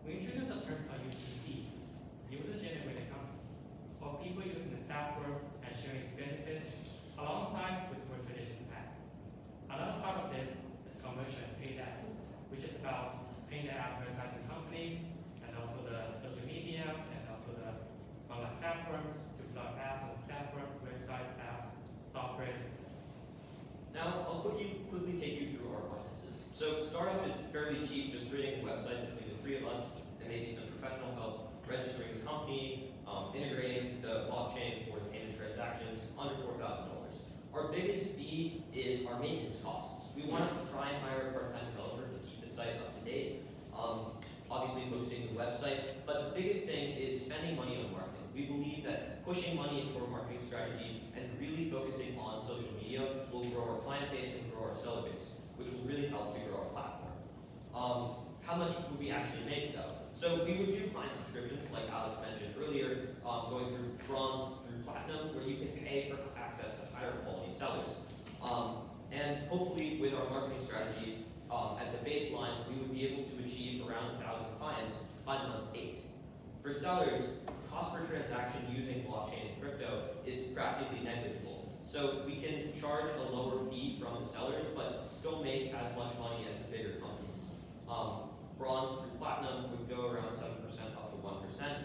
We introduced a term called UGC, user-generated content, for people using the platform and sharing its benefits alongside with more traditional ads. Another part of this is commercial and paid ads, which is about paying the advertising companies and also the social medias and also the online platforms to plug ads on the platforms, websites, apps, software.
Now, I'll quickly take you through our finances. So startup is fairly cheap, just creating a website between the 3 of us and maybe some professional help, registering the company, integrating the blockchain for the payment transactions, under $4,000. Our biggest fee is our maintenance costs. We want to try and hire a part-time developer to keep the site up to date. Obviously hosting the website, but the biggest thing is spending money on marketing. We believe that pushing money into our marketing strategy and really focusing on social media will grow our client base and grow our seller base, which will really help to grow our platform. How much would we actually make though? So we would do client subscriptions, like Alex mentioned earlier, going through bronze through platinum, where you can pay for access to higher quality sellers. And hopefully with our marketing strategy, at the baseline, we would be able to achieve around 1,000 clients by month 8. For sellers, cost per transaction using blockchain and crypto is practically negligible. So we can charge a lower fee from the sellers, but still make as much money as the bigger companies. Bronze through platinum would go around 7% up to 1%,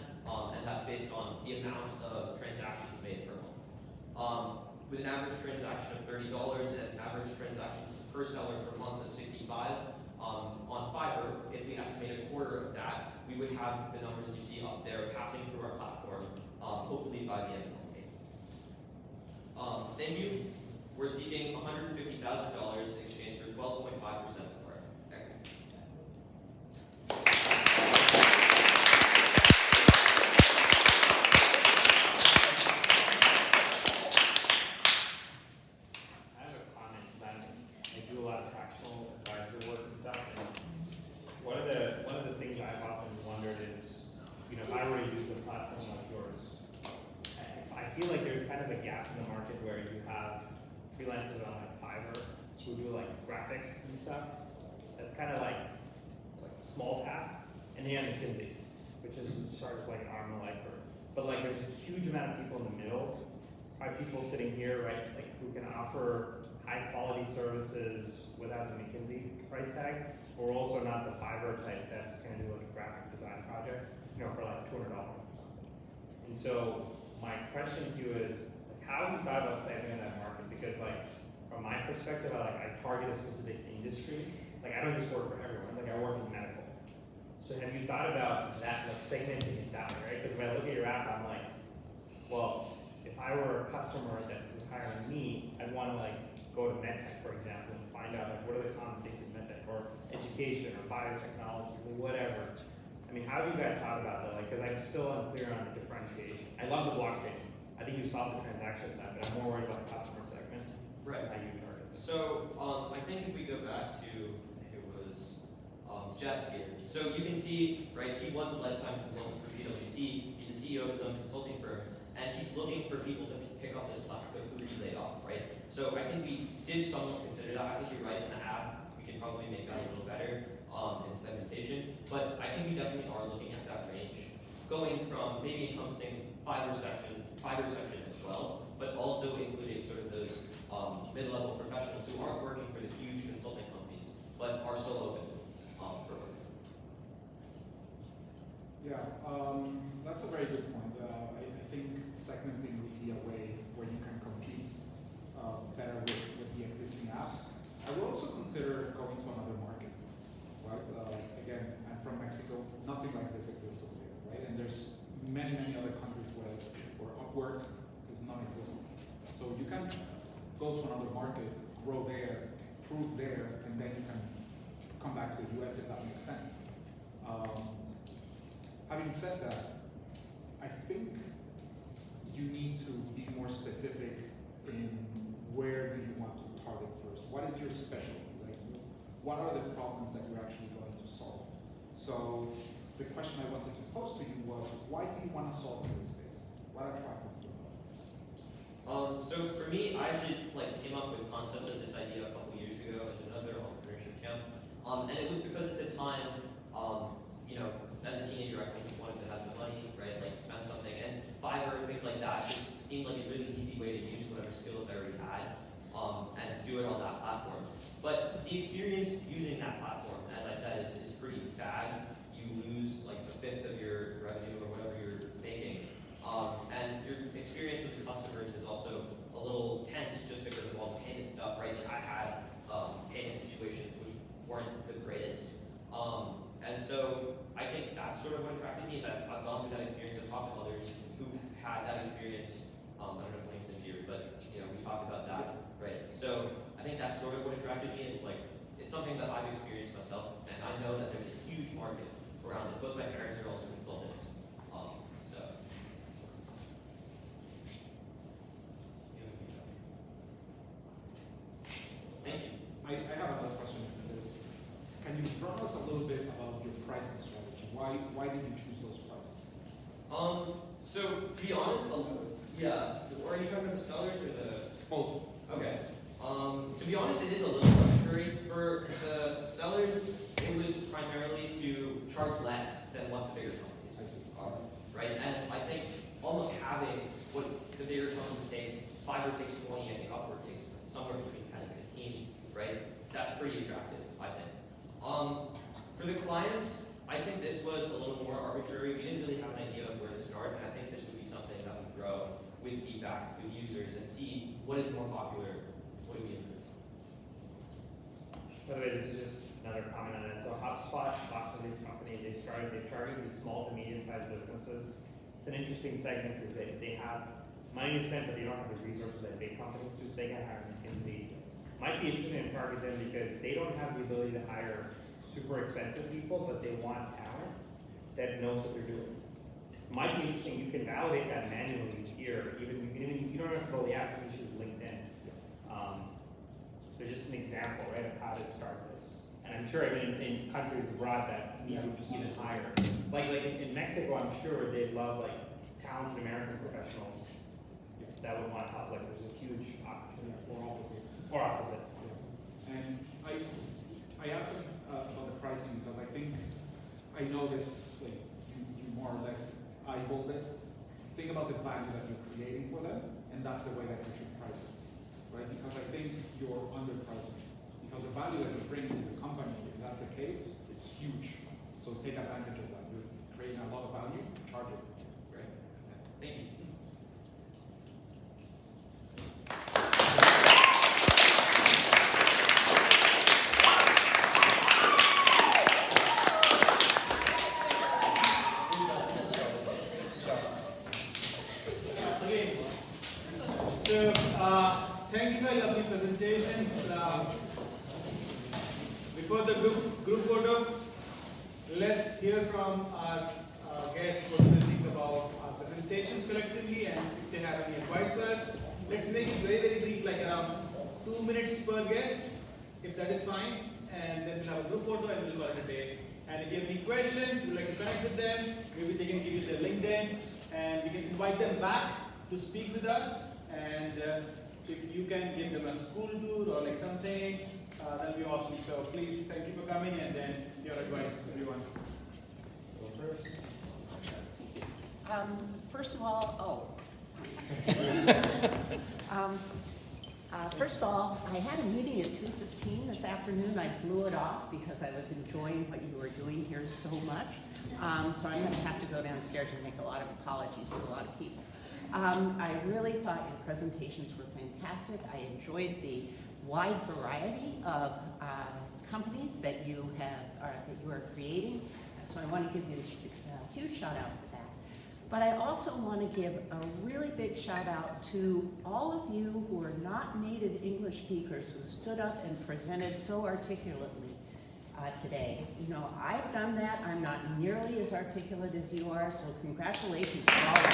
and that's based based on the amount of transactions made per month. With an average transaction of $30 and average transactions per seller per month of 65, on Fiverr, if we estimate a quarter of that, we would have the numbers you see up there passing through our platform, hopefully by the end of the month. Thank you. We're seeking $150,000 in exchange for 12.5% of our equity.
I have a comment because I do a lot of fractional advisory work and stuff. And one of the things I've often wondered is, if I were to use a platform like yours, I feel like there's kind of a gap in the market where you have freelancers on like Fiverr who do like graphics and stuff. That's kind of like small tasks, and then you have McKinsey, which is charged like an arm and a leg for. But like there's a huge amount of people in the middle. Are people sitting here, right, like who can offer high quality services without the McKinsey price tag, or also not the Fiverr type that's going to do like a graphic design project, for like $200 or something. And so my question to you is, like, how have you thought about segmenting that market? Because like from my perspective, I target a specific industry. Like I don't just work for everyone. Like I work in medical. So have you thought about that, like segmenting it that way, right? Because if I look at your app, I'm like, well, if I were a customer that was hiring me, I'd want to like go to MedTech, for example, and find out like what are the common things in MedTech, or education, or biotechnology, or whatever. I mean, how have you guys thought about that? Like, because I'm still unclear on the differentiation. I love the blockchain. I think you solved the transaction side, but I'm more worried about the customer segment.
Right.
How you target.
So I think if we go back to, I think it was Jeff here. So you can see, right, he was a lifetime consultant for PwC. He's the CEO of his own consulting firm, and he's looking for people to pick up this slack who he laid off, right? So I think we did somewhat consider that. I think you're right in the app. We can probably make that a little better in segmentation, but I think we definitely are looking at that range, going from maybe encompassing Fiverr section as well, but also including sort of those mid-level professionals who aren't working for the huge consulting companies, but are still open for work.
Yeah, that's a very good point. I think segmenting would be a way where you can compete better with the existing apps. I would also consider going to another market, right? Again, I'm from Mexico. Nothing like this exists over there, right? And there's many other countries where Upwork is non-existent. So you can go to another market, grow there, prove there, and then you can come back to the US if that makes sense. Having said that, I think you need to be more specific in where do you want to target first. What is your specialty? Like, what are the problems that you're actually going to solve? So the question I wanted to pose to you was, why do you want to solve in this space? What attracted you?
So for me, I actually came up with concepts of this idea a couple years ago at another entrepreneurship camp, and it was because at the time, as a teenager, I just wanted to have some money, right? Like spend something, and Fiverr, things like that, just seemed like a really easy way to use whatever skills I already had, and do it on that platform. But the experience using that platform, as I said, is pretty bad. You lose like a fifth of your revenue or whatever you're making. And your experience with your customers is also a little tense just because of all the payment stuff, right? Like I had payment situations which weren't the greatest. And so I think that's sort of what attracted me is I've gone through that experience and talked to others who had that experience. I don't know if LinkedIn's here, but we talked about that, right? So I think that's sort of what attracted me is it's something that I've experienced myself, and I know that there's a huge market around it. Both my parents are also consultants. Thank you.
I have another question for this. Can you tell us a little bit about your pricing strategy? Why did you choose those prices?
So to be honest, yeah. Or are you talking about the sellers or the
both?
Okay. To be honest, it is a little arbitrary. For the sellers, it was primarily to charge less than what the bigger companies are, right? And I think almost having what the bigger companies takes, Fiverr takes 20, I think Upwork takes somewhere between 10 and 15, right? That's pretty attractive, I think. For the clients, I think this was a little more arbitrary. We didn't really have an idea of where to start, and I think this would be something that would grow with feedback with users and see what is more popular, what do we improve.
By the way, this is just another comment on that. So HubSpot, Boston-based company, they target these small to medium-sized businesses. It's an interesting segment because they have money to spend, but they don't have the resources that big companies do, so they can hire McKinsey. Might be interesting to target them because they don't have the ability to hire super expensive people, but they want talent that knows what they're doing. Might be interesting. You can validate that manually here. Even you don't have to go the app. You should use LinkedIn. So just an example, right, of how to start this. And I'm sure in countries abroad that need to be even higher. Like in Mexico, I'm sure they love like talented American professionals that would want to help. Like there's a huge opportunity or opposite.
And I asked him about the pricing because I think I know this, like you more or less eyeballed it. Think about the value that you're creating for them, and that's the way that you should price it, right? Because I think you're underpricing. Because the value that you're bringing to the company, if that's the case, it's huge. So take advantage of that. You're creating a lot of value, charge it.
Right. Thank you.
Thank you for your lovely presentations. Before the group photo, let's hear from our guests what they think about our presentations collectively and if they have any advice for us. Let's make it very, very brief, like around 2 minutes per guest, if that is fine. And then we'll have a group photo and we'll call it a day. And if you have any questions, you'd like to connect with them, maybe they can give you their LinkedIn and we can invite them back to speak with us. And if you can give them a school tour or like something, that'll be awesome. So please, thank you for coming and then your advice, everyone.
First of all, first of all, I had a meeting at 2:15 this afternoon. I blew it off because I was enjoying what you were doing here so much. So I'm going to have to go downstairs and make a lot of apologies to a lot of people. I really thought your presentations were fantastic. I enjoyed the wide variety of companies that you are creating. So I want to give you a huge shout out for that. But I also want to give a really big shout out to all of you who are not native English speakers who stood up and presented so articulately today. You know, I've done that. I'm not nearly as articulate as you are, so congratulations to all of you.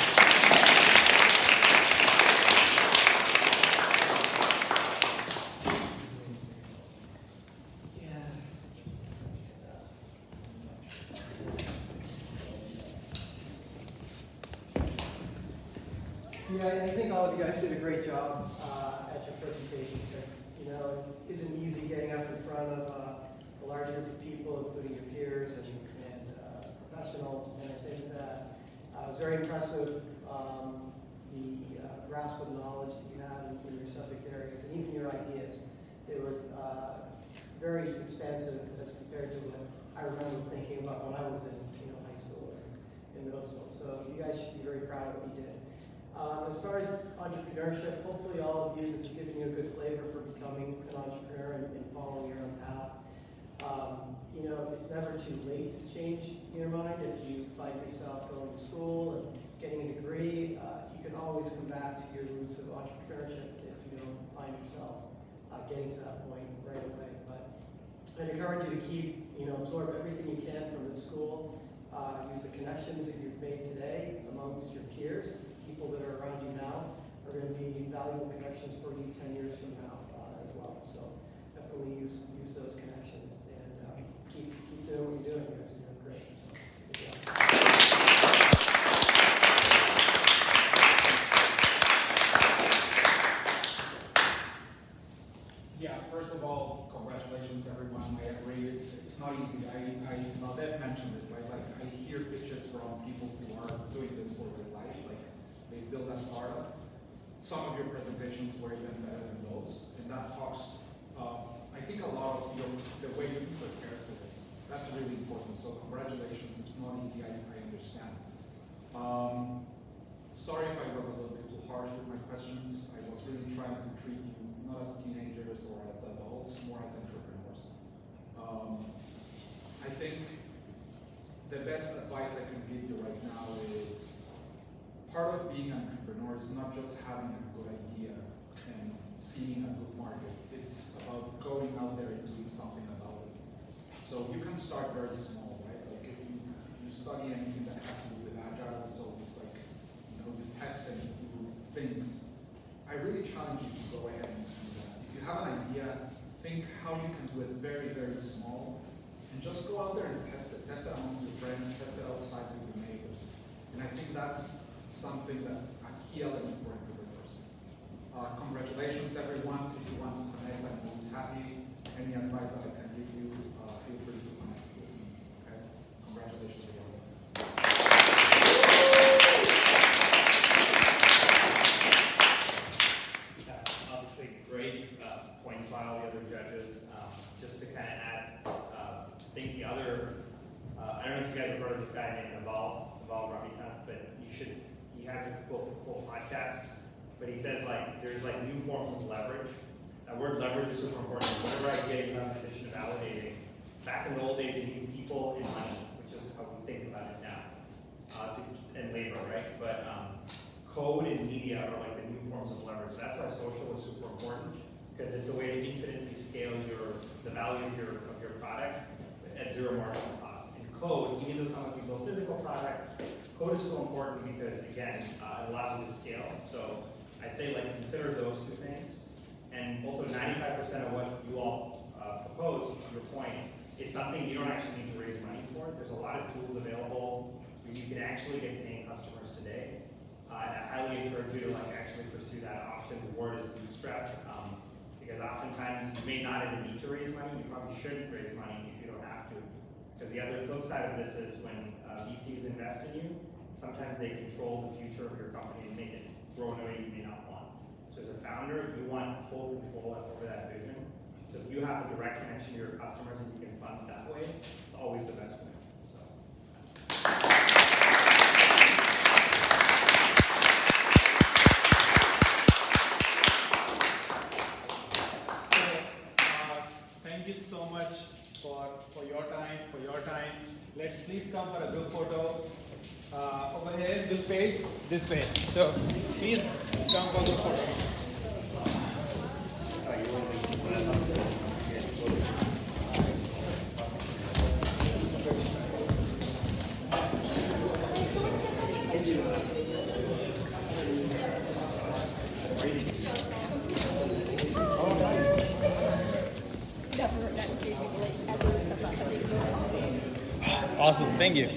Yeah, I think all of you guys did a great job at your presentations. You know, it isn't easy getting up in front of a large group of people, including your peers and professionals. And I think that it was very impressive, the grasp of knowledge that you had in your subject areas and even your ideas. They were very expansive as compared to what I remember thinking about when I was in high school or in middle school. So you guys should be very proud of what you did. As far as entrepreneurship, hopefully all of you, this has given you a good flavor for becoming an entrepreneur and following your own path. You know, it's never too late to change your mind. If you find yourself going to school and getting a degree, you can always come back to your roots of entrepreneurship if you don't find yourself getting to that point right away. But I'd encourage you to keep, absorb everything you can from the school. Use the connections that you've made today amongst your peers. People that are around you now are going to be valuable connections for you 10 years from now as well. So definitely use those connections and keep doing what you're doing. You guys are doing great. Good job.
Yeah, first of all, congratulations everyone. I agree, it's not easy. Dev mentioned it, right? Like I hear pitches from people who are doing this for their life, like they build a startup. Some of your presentations were even better than those, and that talks, I think a lot of the way you prepare for this. That's really important. So congratulations. It's not easy. I understand. Sorry if I was a little bit too harsh with my questions. I was really trying to treat you not as teenagers or as adults, more as entrepreneurs. I think the best advice I can give you right now is part of being an entrepreneur is not just having a good idea and seeing a good market. It's about going out there and doing something about it. So you can start very small, right? Like if you study anything that has to do with agile, so it's like, you test and do things. I really challenge you to go ahead and do that. If you have an idea, think how you can do it very, very small, and just go out there and test it. Test it amongst your friends, test it outside with your neighbors. And I think that's something that's a key element for entrepreneurs. Congratulations, everyone. If you want to connect, I'm always happy. Any advice that I can give you, feel free to connect with me. Okay? Congratulations again.
Obviously, great points by all the other judges. Just to kind of add, I think the other, I don't know if you guys have heard of this guy named Naval Ravikant, but he has a cool podcast, but he says there's new forms of leverage. That word leverage is super important. Whenever I get a condition of validating, back in the old days you need people and money, which is how we think about it now, and labor, right? But code and media are the new forms of leverage. That's why social is super important, because it's a way to infinitely scale the value of your product at zero marginal cost. And code, even though some of you build physical product, code is so important because again, it allows you to scale. So I'd say consider those two things. And also 95% of what you all propose, to your point, is something you don't actually need to raise money for. There's a lot of tools available where you can actually get paying customers today. And I highly encourage you to actually pursue that option. The word is bootstrap, because oftentimes you may not even need to raise money. You probably shouldn't raise money if you don't have to. Because the other flip side of this is when VCs invest in you, sometimes they control the future of your company and make it grow in a way you may not want. So as a founder, you want full control over that vision. So if you have a direct connection to your customers and you can fund that way, it's always the best way. So.
Thank you so much for your time. Let's please come for a group photo. Over here, we'll face this way. So please come for the photo. Awesome, thank you.